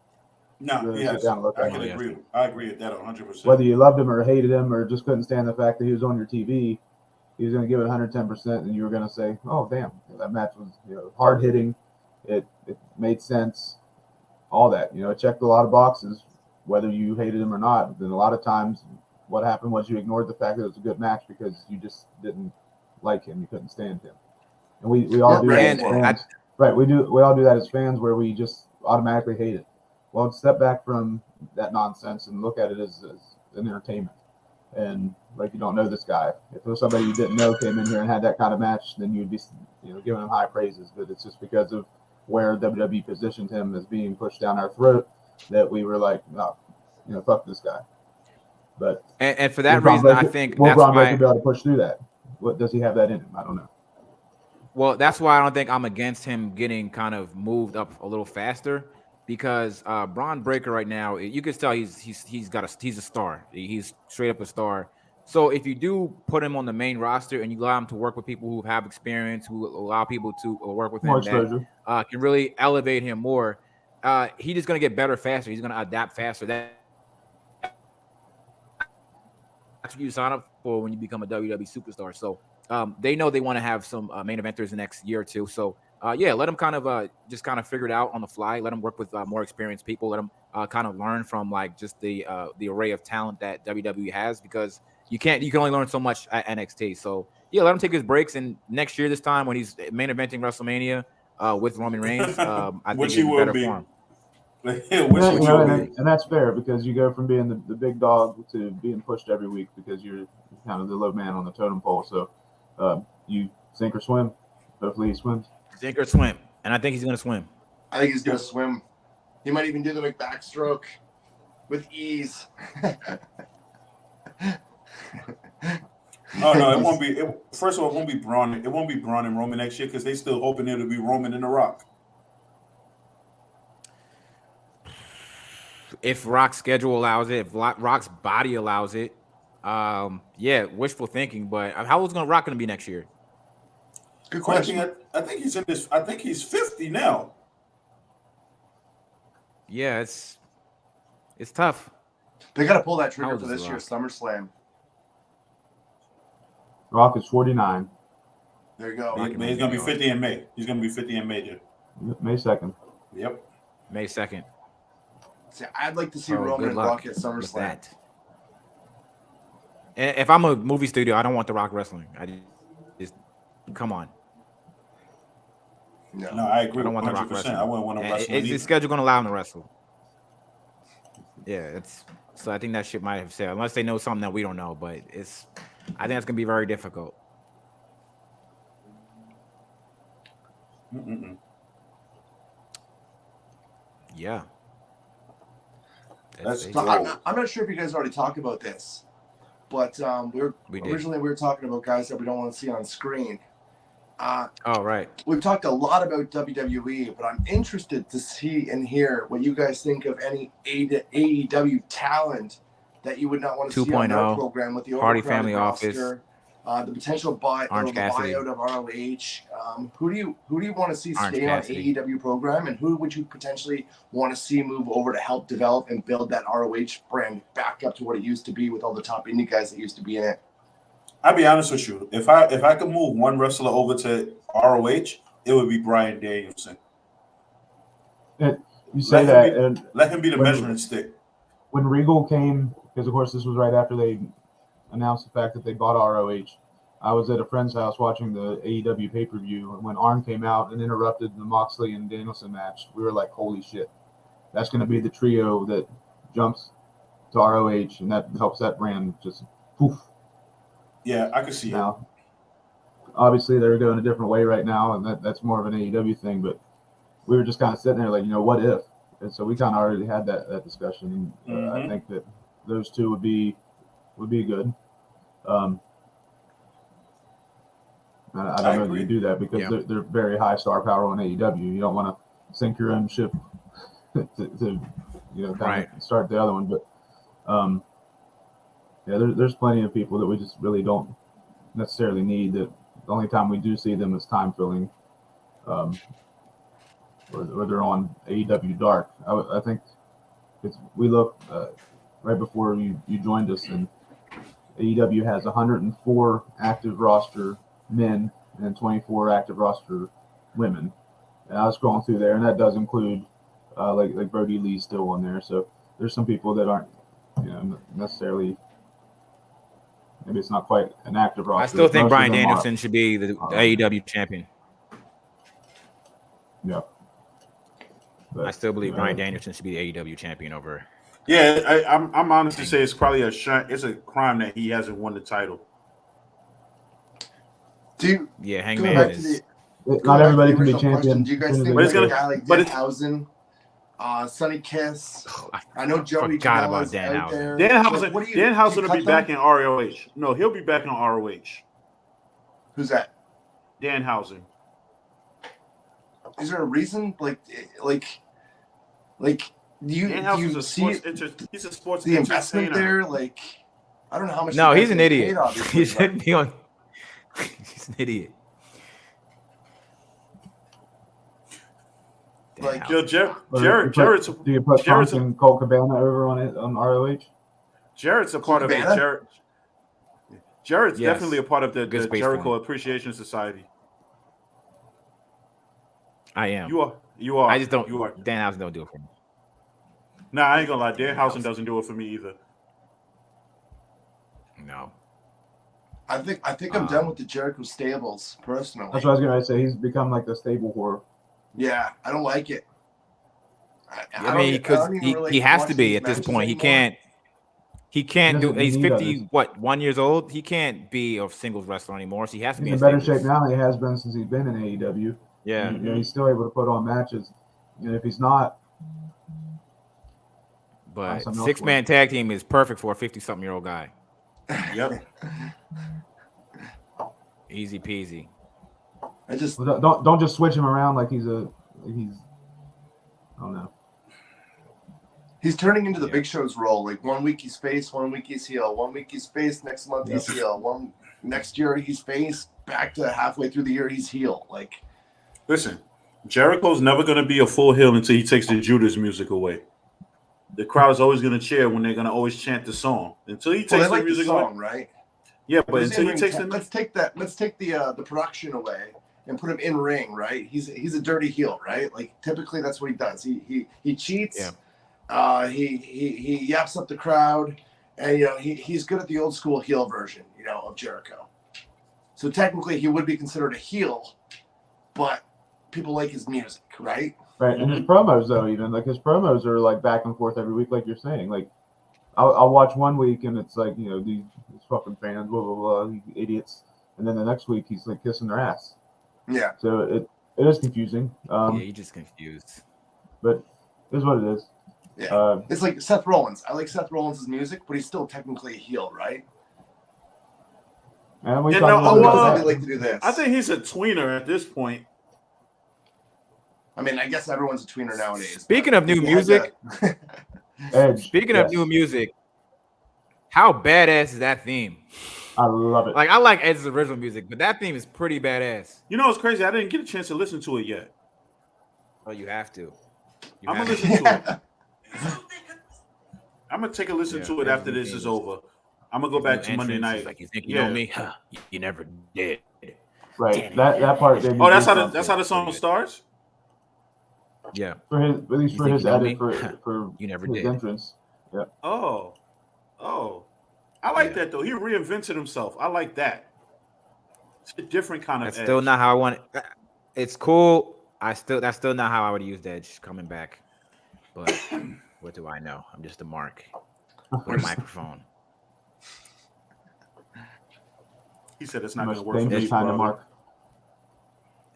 No, really yes, I can agree. I agree with that 100%. Whether you loved him or hated him or just couldn't stand the fact that he was on your TV, he was going to give it 110%, and you were going to say, "Oh, damn, that match was hard hitting. It made sense. All that, it checked a lot of boxes, whether you hated him or not." But then a lot of times, what happened was you ignored the fact that it was a good match because you just didn't like him. You couldn't stand him, and we all do that as fans. Right, we all do that as fans, where we just automatically hate it. Well, step back from that nonsense and look at it as an entertainment. And like, you don't know this guy. If it was somebody you didn't know came in here and had that kind of match, then you'd be giving him high praises. But it's just because of where WWE positioned him as being pushed down our throat that we were like, no, fuck this guy. But and for that reason, I think that's Braun why Breaker be able to push through that. What does he have that in him? I don't know. Well, that's why I don't think I'm against him getting kind of moved up a little faster, because Braun Breaker right now, you can tell he's a star. He's straight up a star. So if you do put him on the main roster and you allow him to work with people who have experience, who allow people to work with him that can really elevate him more, he's just going to get better faster. He's going to adapt faster. That's what you sign up for when you become a WWE superstar. So they know they want to have some main eventers the next year or two. So let him kind of just kind of figure it out on the fly. Let him work with more experienced people. Let him kind of learn from like just the array of talent that WWE has, because you can only learn so much at NXT. So let him take his breaks, and next year this time when he's main eventing WrestleMania with Roman Reigns, I think he will better be. for him. And that's fair, because you go from being the big dog to being pushed every week because you're kind of the low man on the totem pole. So you sink or swim. Hopefully he swims. Sink or swim, and I think he's going to swim. I think he's going to swim. He might even do the backstroke with ease. Oh no, it won't be. First of all, it won't be Braun. It won't be Braun and Roman next year, because they still hoping it'll be Roman and The Rock. If Rock's schedule allows it, if Rock's body allows it, wishful thinking. But how old's Rock going to be next year? Good question. I think he's in this. I think he's 50 now. Yeah, it's tough. They got to pull that trigger for this year's SummerSlam. Rock is 49. There you go. He's going to be 50 in May. He's going to be 50 in May, dude. May 2nd. Yep. May 2nd. See, I'd like to see Roman and Rock at SummerSlam. And if I'm a movie studio, I don't want The Rock wrestling. I just come on. No, I agree. I don't want 100%. The Rock wrestling. I wouldn't want to wrestle. Is the schedule going to allow him to wrestle? Yeah, so I think that shit might have said, unless they know something that we don't know, but I think it's going to be very difficult. Yeah. I'm not sure if you guys already talked about this, but originally we were talking about guys that we don't want to see on screen. Right. We've talked a lot about WWE, but I'm interested to see and hear what you guys think of any AEW talent that you would not want to see on their program with the Party Family Office, the potential buyout of ROH. Who do you want to see stay on AEW program, and who would you potentially want to see move over to help develop and build that ROH brand back up to what it used to be with all the top indie guys that used to be in it? I'll be honest with you. If I could move one wrestler over to ROH, it would be Bryan Danielson. You say that, and let him be the measuring stick. When Regal came, because of course this was right after they announced the fact that they bought ROH, I was at a friend's house watching the AEW pay-per-view, and when Arn came out and interrupted the Moxley and Danielson match, we were like, holy shit. That's going to be the trio that jumps to ROH, and that helps that brand just poof. Yeah, I can see now, obviously, they're going a different way right now, and that's more of an AEW thing, but we were just kind of sitting there like, what if? And so we kind of already had that discussion, and I think that those two would be good. I don't know that you do that because they're very high star power on AEW. You don't want to sink your own ship to kind of start the other one. But there's plenty of people that we just really don't necessarily need. That the only time we do see them is time filling, or they're on AEW Dark. I think we look right before you joined us, and AEW has 104 active roster men and 24 active roster women. And I was scrolling through there, and that does include like Brody Lee still on there. So there's some people that aren't necessarily, maybe it's not quite an active roster. I still think Bryan Danielson should be the AEW champion. Yeah. But, I still believe Bryan Danielson should be the AEW champion over. Yeah, I'm honestly say it's probably it's a crime that he hasn't won the title. Hangman is. Not everybody can be champion. Do you guys think a guy like Danhausen, Sonny Kiss? I know Joey forgot about Danhausen. Danhausen will be back in ROH. No, he'll be back in ROH. Who's that? Danhausen. Is there a reason? Like you see he's a sports the investment there? Like, I don't know how much. No, he's an idiot. He shouldn't be on. He's an idiot. Like, Jarrett's. Do you put Punk and Colt Cabana over on ROH? Jarrett's a part of it. Jarrett's definitely a part of the Jericho Appreciation Society. I am. You are. I just don't. You are. Danhausen don't do it for me. Nah, I ain't gonna lie. Danhausen doesn't do it for me either. No. I think I'm done with the Jericho stables personally. That's what I was gonna say. He's become like the stable whore. Yeah, I don't like it. I mean, because he has to be at this point. Anymore. He can't do. He's 1 years old. He can't be a singles wrestler anymore. So he has to be in better shape now than he has been since he's been in AEW. Yeah, he's still able to put on matches. If he's not, but 6-man tag team is perfect for a 50-something-year-old guy. Yep. Easy peasy. Don't just switch him around like he's I don't know. He's turning into the Big Show's role. Like 1 week he's face, 1 week he's heel, 1 week he's face, next month he's heel, next year he's face, back to halfway through the year he's heel. Like, listen, Jericho's never going to be a full heel until he takes the Judas music away. The crowd is always going to cheer when they're going to always chant the song. Until he takes the music away, right? Yeah, but until he takes let's take the production away and put him in ring, right? He's a dirty heel, right? Like typically that's what he does. He cheats. Yeah. He yaps up the crowd, and he's good at the old school heel version, of Jericho. So technically he would be considered a heel, but people like his music, right? Right, and his promos though, even like his promos are like back and forth every week, like you're saying. Like I'll watch 1 week and it's like these fucking fans, blah blah blah, these idiots, and then the next week he's like kissing their ass. Yeah. So it is confusing. You're just confused. But it is what it is. Yeah. It's like Seth Rollins. I like Seth Rollins' music, but he's still technically a heel, right? And I like to do this. I think he's a tweener at this point. I mean, I guess everyone's a tweener nowadays. Speaking of new music, new music, how badass is that theme? I love it. Like I like Ed's original music, but that theme is pretty badass. It's crazy. I didn't get a chance to listen to it yet. Oh, you have to. I'm gonna listen to it. I'm gonna take a listen to it after this is over. I'm gonna go back to Monday night. Like you think you know me? Huh, you never did. Right. That part. That's how the song starts. Yeah. At least for his edit for you never his did. entrance. Yeah. Oh. I like that though. He reinvented himself. I like that. It's a different kind of That's edge. still not how I want it. It's cool. That's still not how I would use Edge coming back. But what do I know? I'm just a mark with a microphone. He said it's not Much going to work for dangerous me, time to brother. mark.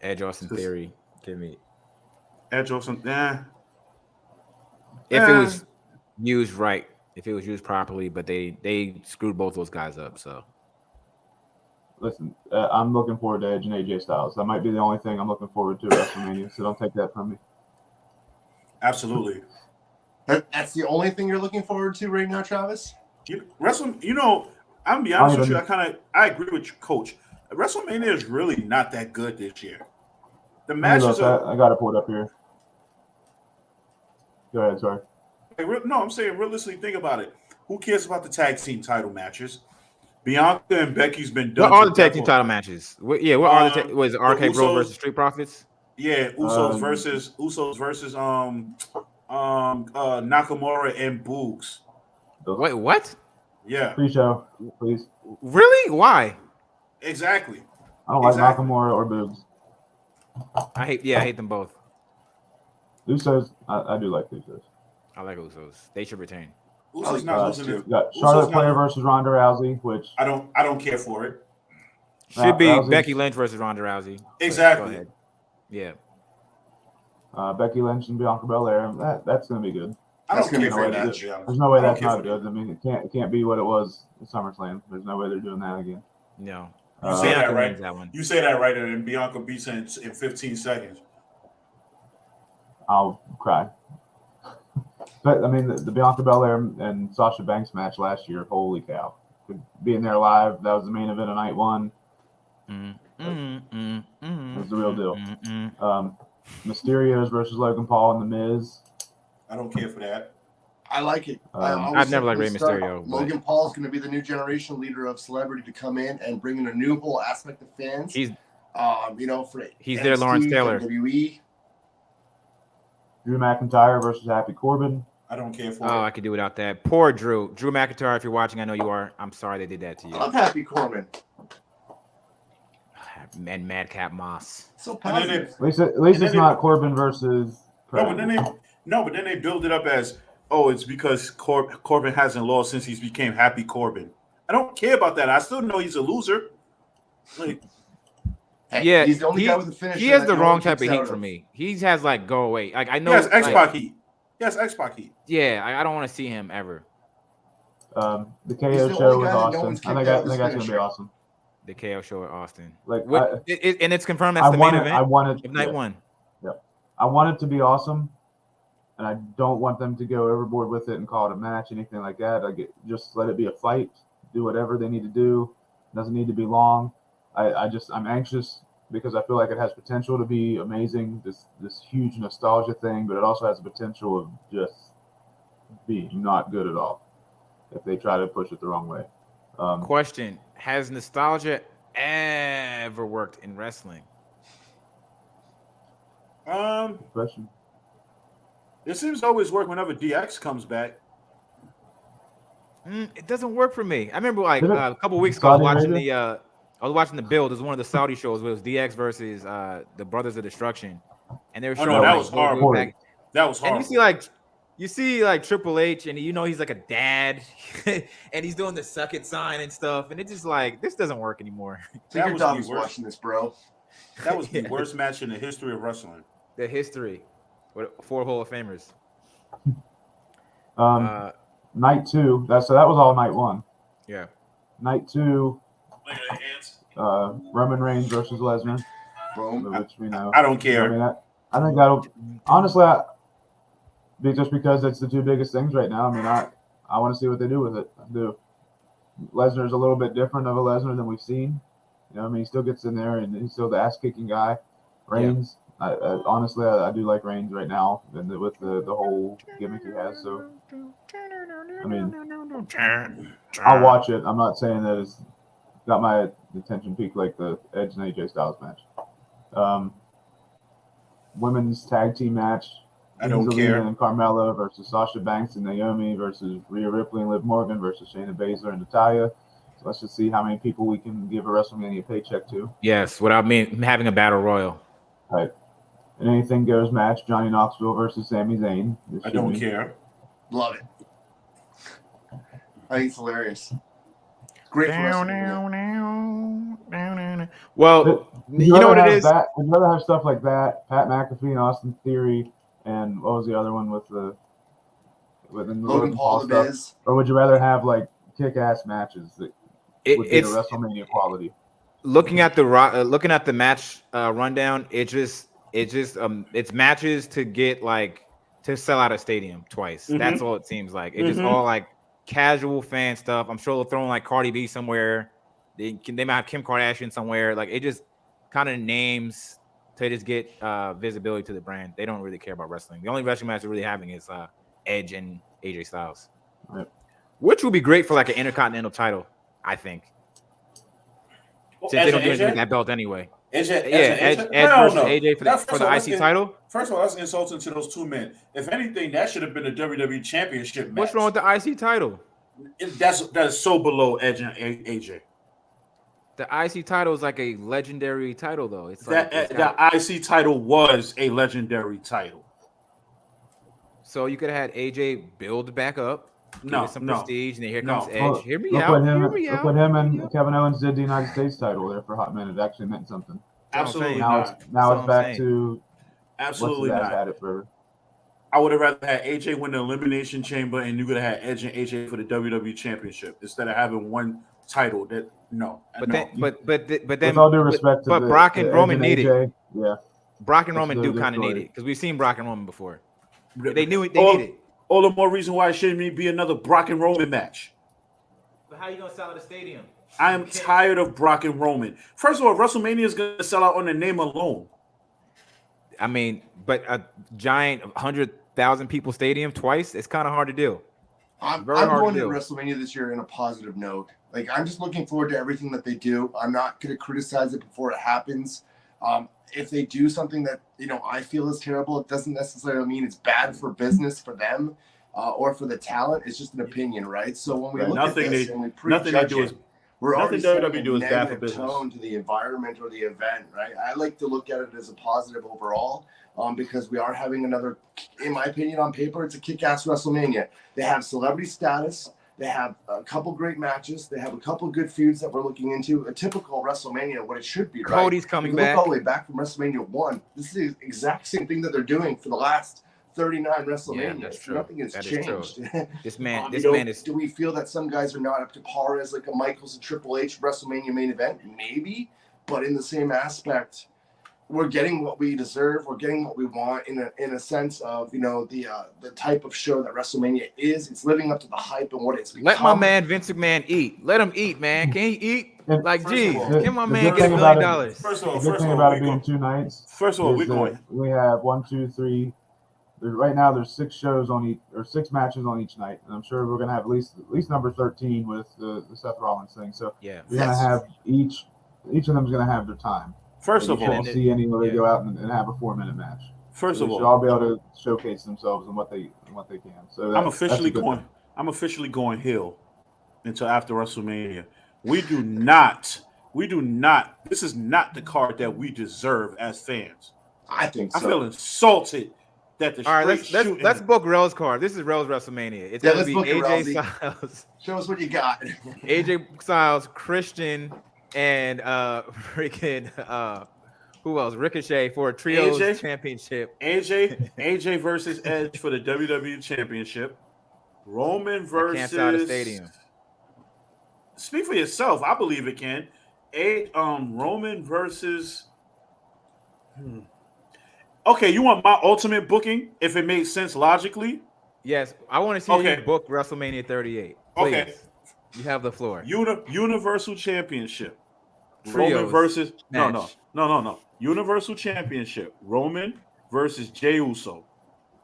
Edge Austin Just- Theory. Give me. Edge or something. Yeah. If it was used right, if it was used properly, but they screwed both those guys up. So Listen, I'm looking forward to Edge and AJ Styles. That might be the only thing I'm looking forward to at WrestleMania, so don't take that from me. Absolutely. That's the only thing you're looking forward to right now, Travis? I'm gonna be honest with you. I agree with you, Coach. WrestleMania is really not that good this year. The Hey, matches look, are. I got to pull it up here. Go ahead, sorry. No, I'm saying realistically, think about it. Who cares about the tag team title matches? Bianca and Becky's been done. what are to the tag death team on- title matches? What are the was it RK Bro Usos- versus Street Profits? Yeah, Usos Um, versus Nakamura and Boogs. Wait, what? Yeah, Pre-show, please. Really? Why? exactly. I don't like Exactly. Nakamura or Boogs. I hate them both. Usos, I do like Usos. I like Usos. They should retain. Usos not losing You it. got Usos Charlotte not- Flair versus Ronda Rousey, which I don't care for it. Should be Rousey's- Becky Lynch versus Ronda Rousey. But Exactly. Go ahead. Yeah. Becky Lynch and Bianca Belair. That's going to be good. I That's don't gonna care be for a that. great to be honest. There's no way I don't that's care not for good. I mean, it can't be what it was at SummerSlam. There's no way they're doing that again. No. You say that Bianca right. wins that one. You say that right, and Bianca beats her in 15 seconds. I'll cry. But I mean, the Bianca Belair and Sasha Banks match last year. Holy cow! Being there live, that was the main event of night one. It was the real deal. Mysterios versus Logan Paul and The Miz. I don't care for that. I like it. I've never liked Rey Mysterio, but- Logan Paul is going to be the new generation leader of celebrity to come in and bring in a new whole aspect of fans. He's for He's their NXT, Lawrence Taylor. WWE. Drew McIntyre versus Happy Corbin. I don't care for I it. could do without that. Poor Drew. Drew McIntyre, if you're watching, I know you are. I'm sorry they did that to I you. love Happy Corbin. And Madcap Moss. So And then positive. At least And it's then not Corbin versus. but then they build it up as, oh, it's because Corbin hasn't lost since he's became Happy Corbin. I don't care about that. I still know he's a loser. Like, Hey, Yeah, he's the only guy with a finish. He has the wrong type of heat for me. He has like go away. Like I know. yes, X-Pac like, heat. Yes, X-Pac heat. yeah, I don't want to see him ever. The He's KO the show only was guy that no awesome. one's I think kicked out that's his going to be finisher. awesome. The KO show at Austin. Like And it's confirmed I that's the main want it. I event want it. of night yeah. one. I want it to be awesome, and I don't want them to go overboard with it and call it a match, anything like that. Just let it be a fight. Do whatever they need to do. It doesn't need to be long. I'm anxious because I feel like it has potential to be amazing. This huge nostalgia thing, but it also has the potential of just being not good at all if they try to push it the wrong way. Question: has nostalgia ever worked in wrestling? Question. It seems to always work whenever DX comes back. It doesn't work for me. I remember like Did it? a couple weeks ago, I was Saudi watching Arabia? I was watching the build. It was one of the Saudi shows. Where it was DX versus the Brothers of Destruction, and they were Oh, showing no, that like, was Goldberg horrible. back- That was And horrible. you see like Triple H, and you know he's like a dad, and he's doing the suck it sign and stuff, and it's just like this doesn't work anymore. Take That your was the dogs worst. watching this, bro. That was the Yeah. worst match in the history of wrestling. The history with 4 Hall of Famers. Night two. That was all night one. Yeah. Night two. Roman Reigns versus Lesnar, Boom. which we know. I don't care. I mean, I think that'll honestly, just because it's the two biggest things right now. I mean, I want to see what they do with it. I do. Lesnar's a little bit different of a Lesnar than we've seen. You know, I mean, he still gets in there and he's still the ass kicking guy. Reigns, honestly, I do like Reigns right now, and with the whole gimmick he has. So, I mean, I'll watch it. I'm not saying that it's got my attention peaked like the Edge and AJ Styles match. Women's tag team match. I don't Zelina care. and Carmella versus Sasha Banks and Naomi versus Rhea Ripley and Liv Morgan versus Shayna Baszler and Natalya So let's just see how many people we can give a WrestleMania paycheck to. Yes, without me having a battle royal. Right. An anything goes match: Johnny Knoxville versus Sami Zayn. I don't care. Love it. I think it's hilarious. Great for WrestleMania. Well, you know what it is? Would you rather have stuff like that? Pat McAfee and Austin Theory, and what was the other one with the Logan Paul, the Miz. Or would you rather have like kick-ass matches that would be the WrestleMania quality? Looking at the match rundown, it's matches to get like to sell out a stadium twice. Mm-hmm. That's all it seems like. It's just all like casual fan stuff. I'm sure they'll throw in like Cardi B somewhere. They might have Kim Kardashian somewhere. Like it just kind of names to just get visibility to the brand. They don't really care about wrestling. The only wrestling match they're really having is Edge and AJ Styles, right. Which would be great for like an Intercontinental title, I think. Well, Since they don't give that belt anyway. Edge versus AJ for the IC title. First of all, that's insulting to those two men. If anything, that should have been a WWE Championship match. What's wrong with the IC title? That is so below Edge and AJ. The IC title is like a legendary title, though. It's like the IC title was a legendary title. So you could have had AJ build back up, some prestige, and then here comes Edge. Well, Hear me out. Look what him and Kevin Owens did the United States title there for a hot minute. It actually meant something. Absolutely not. Now it's back to absolutely not. Had it forever. I would have rather had AJ win the Elimination Chamber, and you could have had Edge and AJ for the WWE Championship instead of having one title. But then, with all due respect, but Brock and Roman need it. Yeah, Brock and Roman do kind of need it because we've seen Brock and Roman before. They knew it. They need it. All the more reason why it shouldn't be another Brock and Roman match. But how are you gonna sell at a stadium? I am tired of Brock and Roman. First of all, WrestleMania is gonna sell out on the name alone. I mean, but a giant 100,000 people stadium twice, it's kind of hard to do. I'm going to WrestleMania this year in a positive note. Like, I'm just looking forward to everything that they do. I'm not going to criticize it before it happens. If they do something that, I feel is terrible, it doesn't necessarily mean it's bad for business for them or for the talent. It's just an opinion, right? So when we look at this and we prejudge it, we're already setting a negative tone to the environment or the event, right? I like to look at it as a positive overall because we are having another, in my opinion, on paper, it's a kick-ass WrestleMania. They have celebrity status. They have a couple great matches. They have a couple good feuds that we're looking into. A typical WrestleMania, what it should be, right? Cody's coming back. Look all the way back from WrestleMania 1. This is the exact same thing that they're doing for the last 39 WrestleManias. That's true. Nothing has changed. This man is. Do we feel that some guys are not up to par as like a Michaels and Triple H WrestleMania main event? Maybe, but in the same aspect, we're getting what we deserve. We're getting what we want in a sense of the type of show that WrestleMania is. It's living up to the hype and what it's become. Let my man Vince McMahon eat. Let him eat, man. Can he eat? Like, geez, can my man get $1 billion? First of all, the good thing about it being 2 nights. First of all, we're going. We have 1, 2, 3. Right now, there's 6 shows on each, or 6 matches on each night, and I'm sure we're gonna have at least number 13 with the Seth Rollins thing. So yeah, we're gonna have each of them is gonna have their time. First of all, you see any where they go out and have a 4-minute match. First of all, should all be able to showcase themselves and what they can. So I'm officially going heel until after WrestleMania. We do not. This is not the card that we deserve as fans. I think so. I feel insulted that the. All right, let's book Rel's card. This is Rel's WrestleMania. It's gonna be AJ Styles. Show us what you got. AJ Styles, Christian, and freaking who else? Ricochet for a trios championship. AJ versus Edge for the WWE Championship. Roman versus. Can't sell the stadium. Speak for yourself. I believe it can. Roman versus. Okay, you want my ultimate booking if it makes sense logically? Yes, I want to see you book WrestleMania 38. Please. Okay, you have the floor. Universal Championship. Trios Roman versus match. No. Universal Championship. Roman versus Jey Uso.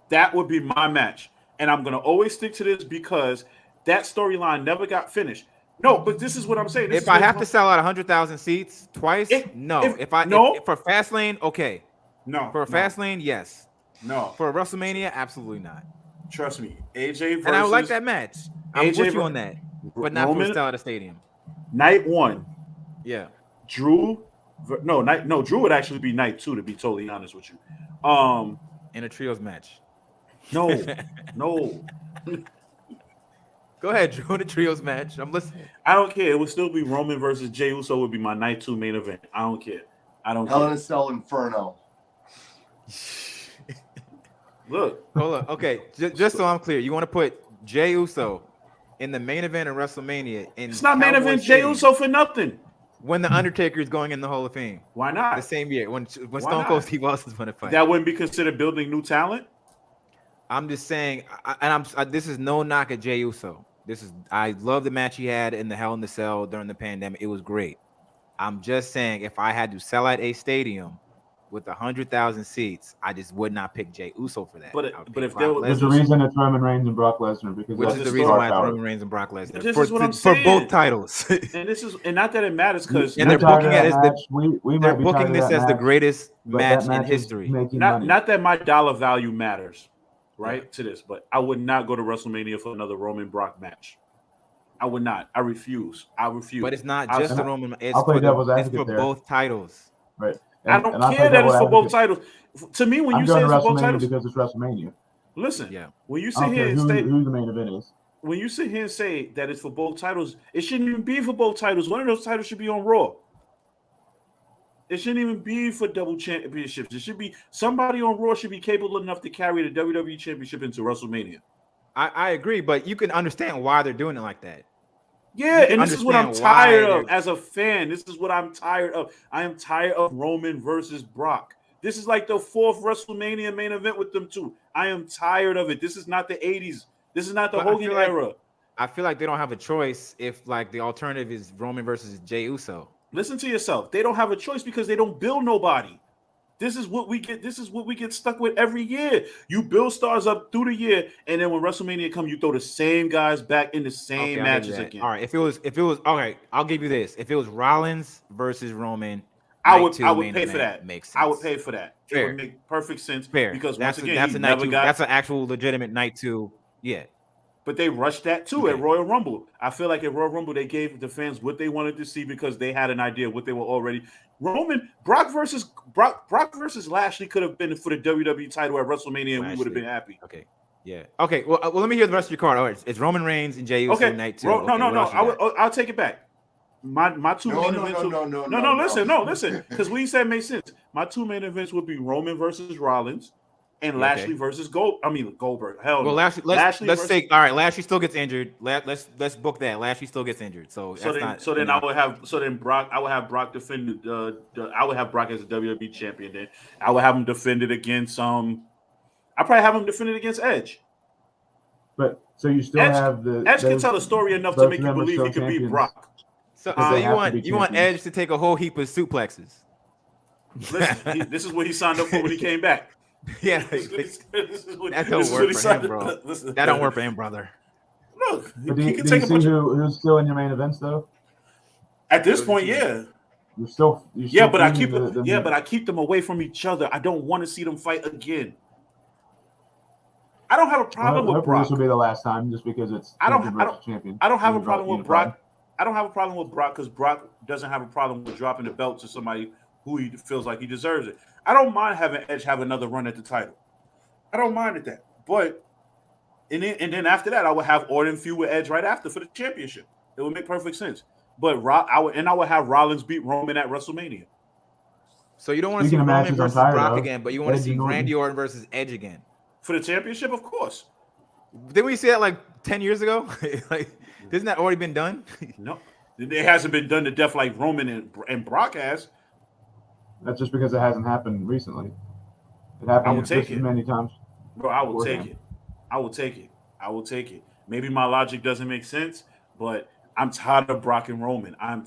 That would be my match, and I'm gonna always stick to this because that storyline never got finished. No, but this is what I'm saying. If I have to sell out 100,000 seats twice, no. If for Fastlane, okay. No. For Fastlane, yes. No. For WrestleMania, absolutely not. Trust me. AJ versus. And I would like that match. I'm with you on that. But not Roman, for sell at a stadium. Night 1, Yeah. Drew. Drew would actually be night 2, to be totally honest with you. In a trios match. No. Go ahead, Drew, in a trios match. I'm listening. I don't care. It would still be Roman versus Jey Uso would be my night 2 main event. I don't care. Hell in a Cell Inferno. Look. Hold on. Okay, just so I'm clear, you want to put Jey Uso in the main event of WrestleMania? It's not main event Jey Uso for nothing. When the Undertaker is going in the Hall of Fame. Why not? The same year when Stone Cold Steve Austin's going to fight. That wouldn't be considered building new talent. I'm just saying, this is no knock at Jey Uso. I love the match he had in the Hell in the Cell during the pandemic. It was great. I'm just saying, if I had to sell out a stadium with 100,000 seats, I just would not pick Jey Uso for that. But if there's a reason it's Roman Reigns and Brock Lesnar, because which is the reason why it's Roman Reigns and Brock Lesnar for both titles. and not that it matters because they're booking it as they're booking this as the greatest match in history. Not that my dollar value matters, right? To this, but I would not go to WrestleMania for another Roman Brock match. I would not. I refuse. But it's not just the Roman. It's for both titles. Right. I don't care that it's for both titles. To me, when you say it's for both titles, because it's WrestleMania. Listen, when you sit here and say who the main event is, when you sit here and say that it's for both titles, it shouldn't even be for both titles. One of those titles should be on Raw. It shouldn't even be for double championships. It should be somebody on Raw should be capable enough to carry the WWE Championship into WrestleMania. I agree, but you can understand why they're doing it like that. Yeah, and this is what I'm tired of as a fan. This is what I'm tired of. I am tired of Roman versus Brock. This is like the 4th WrestleMania main event with them two. I am tired of it. This is not the 80s. This is not the Hogan era. I feel like they don't have a choice if like the alternative is Roman versus Jey Uso. Listen to yourself. They don't have a choice because they don't build nobody. This is what we get. This is what we get stuck with every year. You build stars up through the year, and then when WrestleMania comes, you throw the same guys back in the same matches again. All right. If it was okay, I'll give you this. If it was Rollins versus Roman, I would pay for that. Makes sense. I would pay for that. Fair. It would make perfect sense. Fair. Because that's once again, that's an actual legitimate night 2. Yeah. But they rushed that too at Royal Rumble. I feel like at Royal Rumble they gave the fans what they wanted to see because they had an idea of what they were already. Brock versus Lashley could have been for the WWE title at WrestleMania, and we would have been happy. Okay. Yeah. Okay. Well, let me hear the rest of your card. All right. It's Roman Reigns and Jey Uso night 2. No. I'll take it back. My two main events. Listen. Because what you said made sense. My 2 main events would be Roman versus Rollins. And Lashley versus Goldberg. Hell no. Well, let's say all right. Lashley still gets injured. Let's book that. Lashley still gets injured. So then I would have Brock. I would have Brock defend I would have Brock as a WWE champion. Then I would have him defended against I probably have him defended against Edge. But so you still have the Edge can tell a story enough to make you believe he could beat Brock. So you want Edge to take a whole heap of suplexes. Listen, this is what he signed up for when he came back. Yeah, that don't work for him, bro. That don't work for him, brother. Look, do you see who's still in your main events though? At this point, yeah. You're still but I keep but I keep them away from each other. I don't want to see them fight again. I don't have a problem with Brock. This will be the last time, just because it's champion. I don't have a problem with Brock. I don't have a problem with Brock because Brock doesn't have a problem with dropping the belt to somebody who he feels like he deserves it. I don't mind having Edge have another run at the title. I don't mind at that. But and then after that, I would have Orton feud with Edge right after for the championship. It would make perfect sense. But I would have Rollins beat Roman at WrestleMania. So you don't want to see Roman versus Brock again, but you want to see Randy Orton versus Edge again. For the championship, of course. Didn't we see that like 10 years ago? Like, hasn't that already been done? No. It hasn't been done to death like Roman and Brock has. That's just because it hasn't happened recently. It happened many times. Bro, I will take it. I will take it. Maybe my logic doesn't make sense, but I'm tired of Brock and Roman. I don't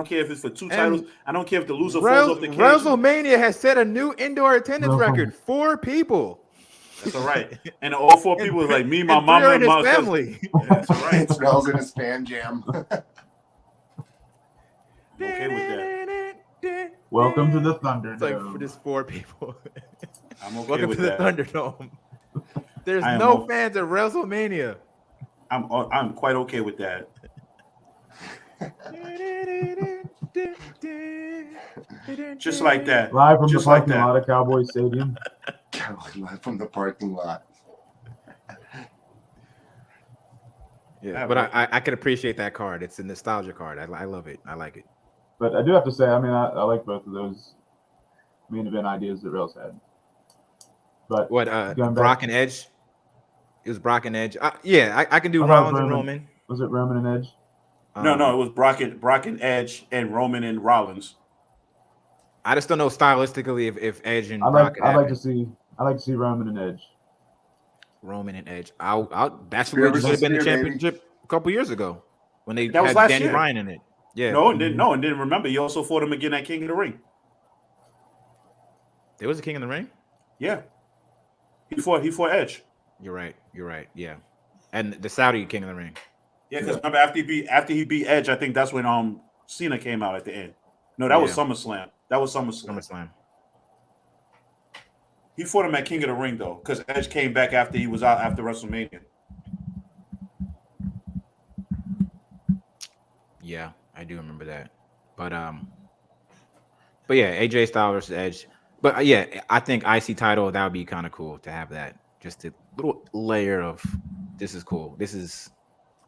care if it's for 2 titles. I don't care if the loser falls off the cage. WrestleMania has set a new indoor attendance record. 4 people. That's all right. And all 4 people is like me, my mom, and my family. Yeah, that's all right. It smells in his fan jam. I'm okay with that. Welcome to the Thunderdome. It's like for just 4 people. I'm okay Welcome with to that. the Thunderdome. There's no fans at WrestleMania. I'm quite okay with that. Just like that. Live from the Just like parking that. lot of Cowboy Stadium. Live from the parking lot. Yeah, but I could appreciate that card. It's a nostalgia card. I love it. I like it. But I do have to say, I mean, I like both of those main event ideas that Rails had. But What going Brock back, and Edge? It was Brock and Edge. Yeah, I can do I thought Rollins and Roman. Was it Roman and Edge? No, it was Brock and Edge and Roman and Rollins. I just don't know stylistically if Edge and I'd Brock. like to see Roman and Edge. Roman and Edge. That's Spear what should have been the versus Spear, championship a couple years ago when they That was had last Danny year. Bryan in it. Yeah. And then remember, you also fought him again at King of the Ring. There was a King in the Ring. Yeah, he fought Edge. You're right. Yeah, and the Saudi King of the Ring. Yeah, because remember after he beat Edge, I think that's when Cena came out at the end. No, that was SummerSlam. SummerSlam. He fought him at King of the Ring though, because Edge came back after he was out after WrestleMania. Yeah, I do remember that. But yeah, AJ Styles versus Edge. But yeah, I think IC title, that would be kind of cool to have that. Just a little layer of this is cool. This is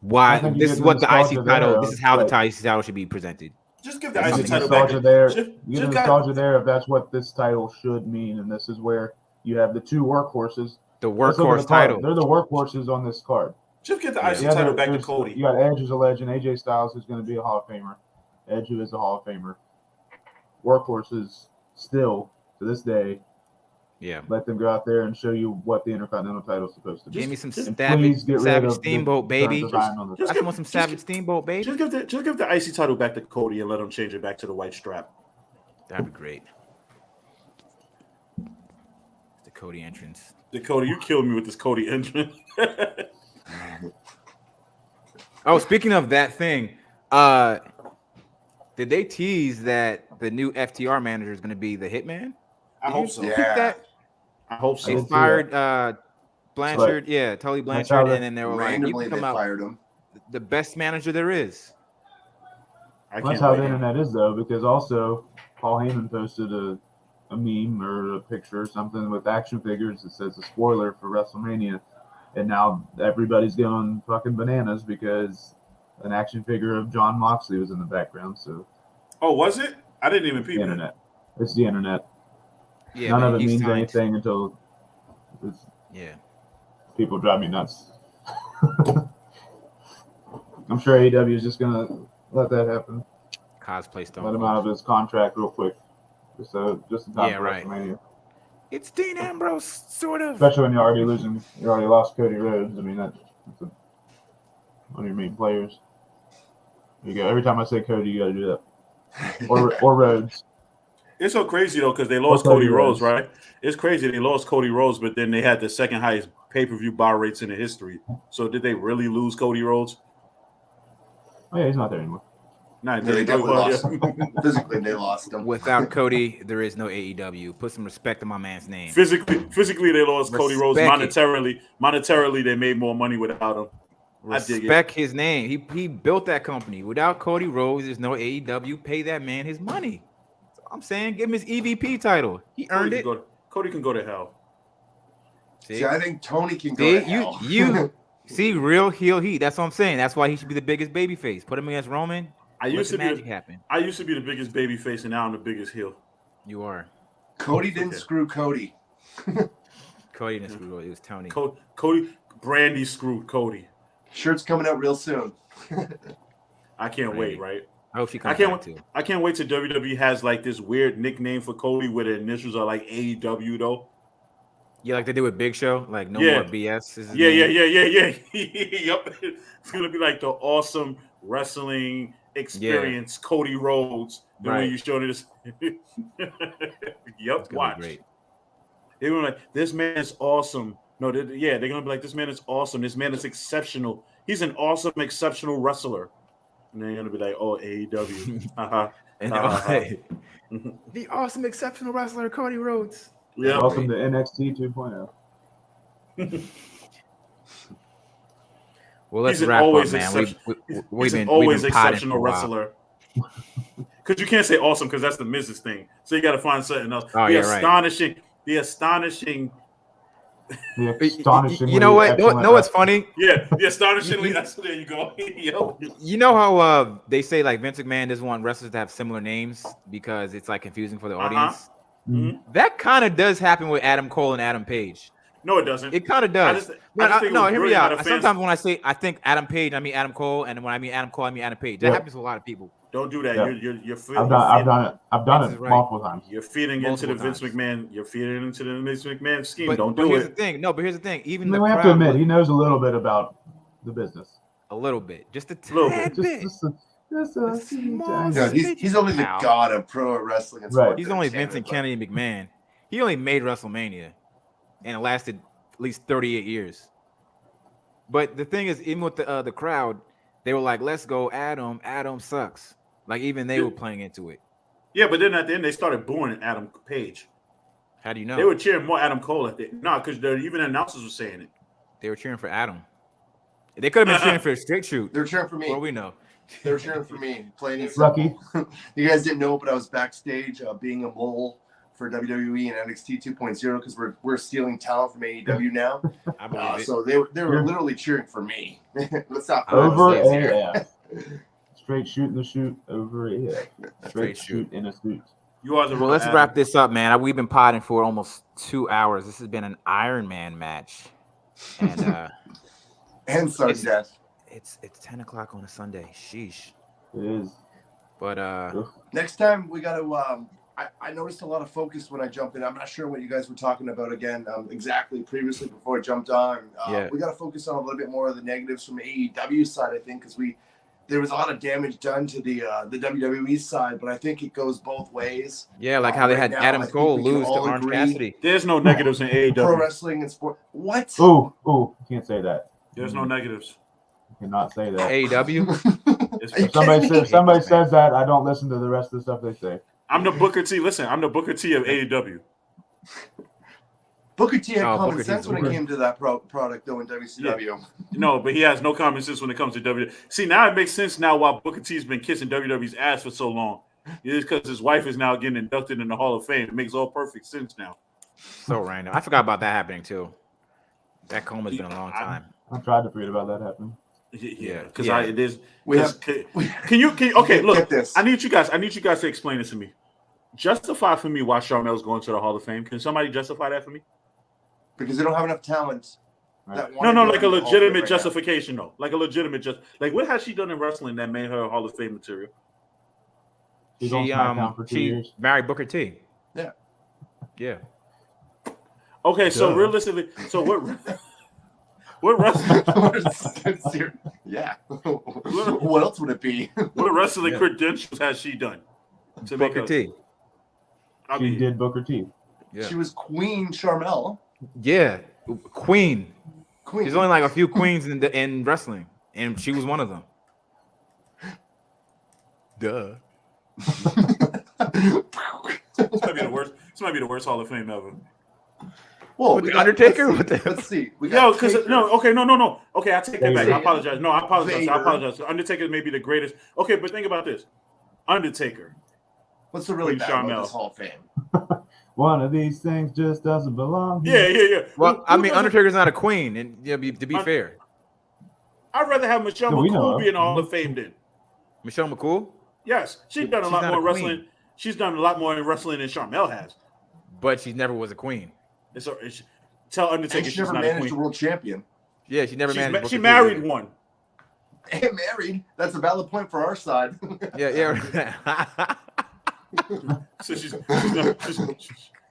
why this is what the IC title. This is how the IC title should be presented. Just give the IC title back. Nostalgia there. You get nostalgia there if that's what this title should mean, and this is where you have the two workhorses. The workhorse title. They're the workhorses on this card. Just get the IC title back to Cody. You got Edge as a legend, AJ Styles who's going to be a Hall of Famer, Edge who is a Hall of Famer. Workhorses still to this day. Yeah. Let them go out there and show you what the Intercontinental title is supposed to be. Give me some Savage Steamboat, baby. I just want some Savage Steamboat, baby. Just give the IC title back to Cody and let him change it back to the white strap. That'd be great. The Cody entrance. The Cody, you killed me with this Cody entrance. Oh, speaking of that thing, did they tease that the new FTR manager is going to be the Hitman? I hope so. Yeah. I hope so. They fired Blanchard, Tully Blanchard, and then they were like, "You can come out fired him. the best manager there is." That's how the internet is, though, because also Paul Heyman posted a meme or a picture or something with action figures that says a spoiler for WrestleMania, and now everybody's going fucking bananas because an action figure of John Moxley was in the background. So, was it? I didn't even peep the internet. It's the internet. Yeah, none of it means anything until people drive me nuts. I'm sure AEW is just gonna let that happen. Cosplay stuff. Let him out of his contract real quick. Just in time for right. WrestleMania. It's Dean Ambrose, sort of. Especially when you already lost Cody Rhodes. I mean, that's one of your main players. You go every time I say Cody, you got to do that, or Rhodes. It's so crazy though because they lost Cody Rhodes, right? It's crazy they lost Cody Rhodes, but then they had the second highest pay-per-view buy rates in the history. So did they really lose Cody Rhodes? Oh yeah, he's not there anymore. No, they definitely lost him. Physically, they lost him. Without Cody, there is no AEW. Put some respect on my man's name. Physically, they lost Cody Rhodes. Monetarily, they made more money without him. Respect his name. He built that company. Without Cody Rhodes, there's no AEW. Pay that man his money. I'm saying, give him his EVP title. He earned it. Cody can go to hell. See, I think Tony can go to hell. You see, real heel heat. That's what I'm saying. That's why he should be the biggest babyface. Put him against Roman. I used to be the biggest babyface, and now I'm the biggest heel. You are. Cody didn't screw Cody. Cody didn't screw Cody. It was Tony. Cody Brandy screwed Cody. Shirt's coming out real soon. I can't wait, right? I hope she comes back too. I can't wait till WWE has like this weird nickname for Cody where the initials are like AEW though. Yeah, like they did with Big Show, like no more BS. Yeah. Yep. It's gonna be like the awesome wrestling experience, Cody Rhodes. The way you showed it. Yep. Watch. Great. They're gonna be like, this man is awesome. No, they're gonna be like, this man is awesome. This man is exceptional. He's an awesome, exceptional wrestler. And they're gonna be like, oh, AEW. The awesome, exceptional wrestler, Cody Rhodes. Yeah. Welcome to NXT 2.0. Well, let's He's an wrap always up, man. He's an We've always been potting exceptional for a while. wrestler. Because you can't say awesome because that's the Miz's thing. So you got to find something else. Oh, The yeah, right. astonishing, the astonishing. The astonishingly You know what? excellent No, what's wrestler. funny? Yeah, the astonishingly. There you go. Yo. You know how they say like Vince McMahon doesn't want wrestlers to have similar names because it's like confusing for the audience. Mhm. That kind of does happen with Adam Cole and Adam Page. No, it doesn't. It kind of does. I just think it No, was hear me brilliant how out. the fans- Sometimes when I say I think Adam Page, I mean Adam Cole, and when I mean Adam Cole, I mean Adam Page. That Yeah. happens to a lot of people. Don't do that. Yeah. You're I've done it. I've done Vince it is right. multiple times. You're feeding into Multiple the Vince times. McMahon. You're feeding into the Vince McMahon scheme. But Don't do here's it. the thing. No, but here's the thing. I Even mean, the we have to crowd admit was he knows a little bit about the business. a little bit, just a Little tad bit. bit. Just a small Yeah, he's only the Pal. god of pro wrestling. And Right. sports He's only Vincent entertainment, Kennedy McMahon. He only made WrestleMania, and it lasted at least 38 years. But the thing is, even with the crowd, they were like, "Let's go, Adam. Adam sucks." Like even they were playing into it. Yeah, but then at the end they started booing Adam Page. How do you know? They were cheering more Adam Cole at the no, because even the announcers were saying it. They were cheering for Adam. They could have been cheering for a straight shoot. They're cheering for me. Well, we know. They're cheering for me. Plain and Lucky. simple. You guys didn't know, but I was backstage being a mole for WWE and NXT 2.0 because we're stealing talent from AEW now. I believe it. So they were literally cheering for me. Let's not Over this here. AF. Straight shoot in the shoot. Over AF. Straight shoot in a suit. You are the Well, real let's Adam. wrap this up, man. We've been potting for almost 2 hours. This has been an Iron Man match, and And sudden death. it's 10 o'clock on a Sunday. Sheesh. It is. But Next time we got to. I noticed a lot of focus when I jumped in. I'm not sure what you guys were talking about again exactly previously before I jumped on. Yeah. We got to focus on a little bit more of the negatives from the AEW side, I think, because there was a lot of damage done to the WWE side, but I think it goes both ways. yeah, like how they Right had now, Adam I think Cole we can lose to all Orange agree. Cassidy. There's no negatives in Pro AEW. wrestling and sport. What? Ooh, can't say that. There's no negatives. Cannot say that. AEW. It's- Are you If somebody kidding me? says somebody says that, I don't listen to the rest of the stuff they say. I'm the Booker T. Listen, I'm the Booker T of AEW. Booker T had Oh, common Booker T's sense when it the came to that product, though, in WCW. No, but he has no common sense when it comes to WWE. See, now it makes sense now why Booker T's been kissing WWE's ass for so long. It's because his wife is now getting inducted in the Hall of Fame. It makes all perfect sense now. So random. I forgot about that happening too. That coma's been a long time. I tried to forget about that happening. Yeah, because Yeah. it is. We have. Can you okay? Look, Get this. I need you guys to explain this to me. Justify for me why Charmel's going to the Hall of Fame. Can somebody justify that for me? Because they don't have enough talent. That No, want to like go a in the Hall of Fame legitimate right now. justification, though. Like a legitimate like what has she done in wrestling that made her Hall of Fame material? She's on SmackDown for 2 years. married Booker T. Yeah. Yeah. Okay, so Duh. realistically, so what wrestling Yeah. What else would it be? what wrestling Yeah. credentials has she done? To make Booker her, T. I She mean, did Booker T. Yeah. She was Queen Charmel. Yeah. Queen. Queen. There's only like a few queens in wrestling, and she was one of them. Duh. this might be the worst. This might be the worst Hall of Fame ever. Whoa, With we the got- Undertaker? Let's see. What the- Let's see. We Yo, got because Taker. no, okay, no. Okay, I take that back. Vader. I apologize. No, I apologize. Vader. I apologize. Undertaker may be the greatest. Okay, but think about this. Undertaker. What's the really Queen bad about Charmel. this Hall of Fame? One of these things just doesn't belong Yeah, here. yeah. Well, Who I mean, doesn't- Undertaker's not a queen, and yeah, to be fair, I'd rather have Michelle No, we know McCool her. be in the Hall of Fame than. Michelle McCool, Yes, she's done a She's lot not more a wrestling. queen. She's done a lot more in wrestling than Charmel has. but she never was a queen. Tell And Undertaker she she's never not a managed a queen. world champion. Yeah, she never managed. She Booker T married either. one. And married. That's a valid point for our side. Yeah, yeah. So she So married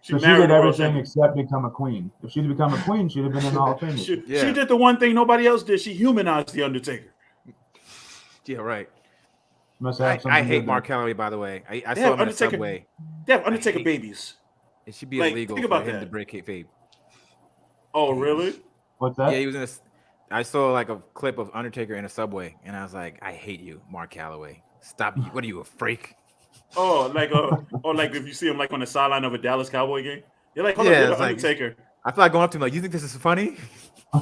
she did a world everything champion. except become a queen. If she'd become a queen, she'd have been in the Hall of Fame. She Yeah. did the one thing nobody else did. She humanized the Undertaker. Yeah, right. Must have something I hate good Mark Calloway, by the way. I Yeah, saw him in a Undertaker- subway. They have Undertaker hate- babies. It should be Like, illegal think for about him that. to break kayfabe. Oh, really? there. What's that? Yeah, he was in a. I saw like a clip of Undertaker in a subway, and I was like, I hate you, Mark Calloway. Stop! What are you, a freak? Oh, like or like if you see him like on the sideline of a Dallas Cowboy game, you're like, hold Yeah, on, you're it's the like- Undertaker. I feel like going up to him like, you think this is funny?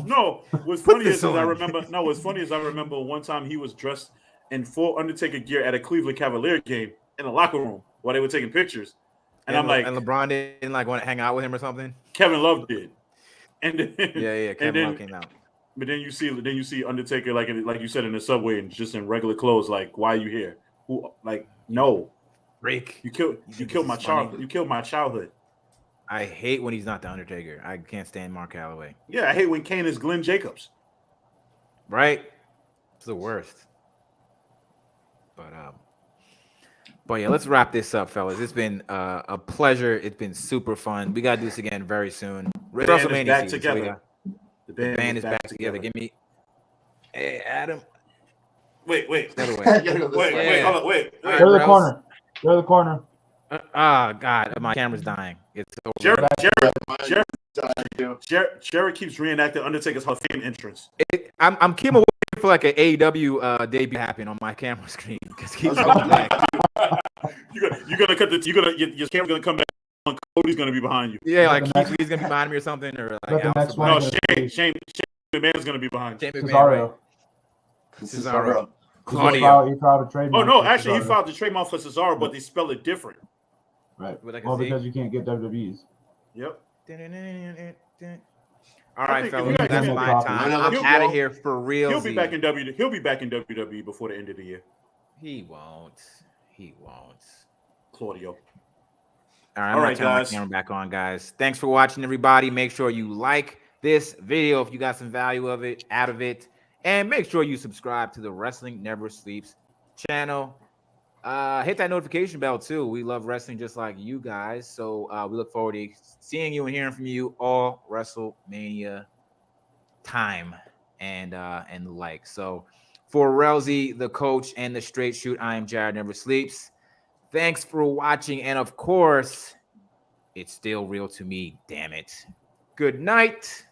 No, what's Put funny this is I on. remember. No, what's funny is I remember one time he was dressed in full Undertaker gear at a Cleveland Cavalier game in the locker room while they were taking pictures, and I'm like, and LeBron didn't like want to hang out with him or something. Kevin Love did, and then, Yeah. and Kevin Love then, came out. but then you see Undertaker like you said in the subway and just in regular clothes. Like, why are you here? Who? Like, no, Freak. you killed my child. You killed my childhood. I hate when he's not the Undertaker. I can't stand Mark Calloway. Yeah, I hate when Kane is Glenn Jacobs. Right? It's the worst. But yeah, let's wrap this up, fellas. It's been a pleasure. It's been super fun. We gotta do this again very soon. The band is WrestleMania back season, together. The band is back together. Give me, hey Adam. Wait. The other way. Wait, hold on, wait. All right, Go to the bros. corner. Go to the corner. God, my camera's dying. It's over. Jerry keeps reenacting Undertaker's Hall of Fame entrance. I'm keeping away for like an AEW debut happen on my camera screen because he's going back. You're gonna cut your camera's gonna come back. Cody's gonna be behind you. Yeah, like Keith Lee's gonna be behind me or something, or like the next one. No, Shane McMahon's gonna be behind you. Shane McMahon, Cesaro. right? Claudio. He filed a trademark. Oh no, for actually he Cesaro. filed the trademark for Cesaro, but they spell it different. Right. What I can Well, see. because you can't get WWEs. Yep. All right, think fellas, if you that's guys- my time. He'll I'm be- out of here for real. He'll be back in WWE before the end of the year. He won't. Claudio. All right, I'm All gonna right, turn my guys. camera back on, guys. Thanks for watching, everybody. Make sure you like this video if you got some value out of it, and make sure you subscribe to the Wrestling Never Sleeps channel. Hit that notification bell too. We love wrestling just like you guys, so we look forward to seeing you and hearing from you all WrestleMania time and the like. So for Relzy, the coach, and the Straight Shoot, I am Jared Never Sleeps. Thanks for watching, and of course, it's still real to me. Damn it. Good night.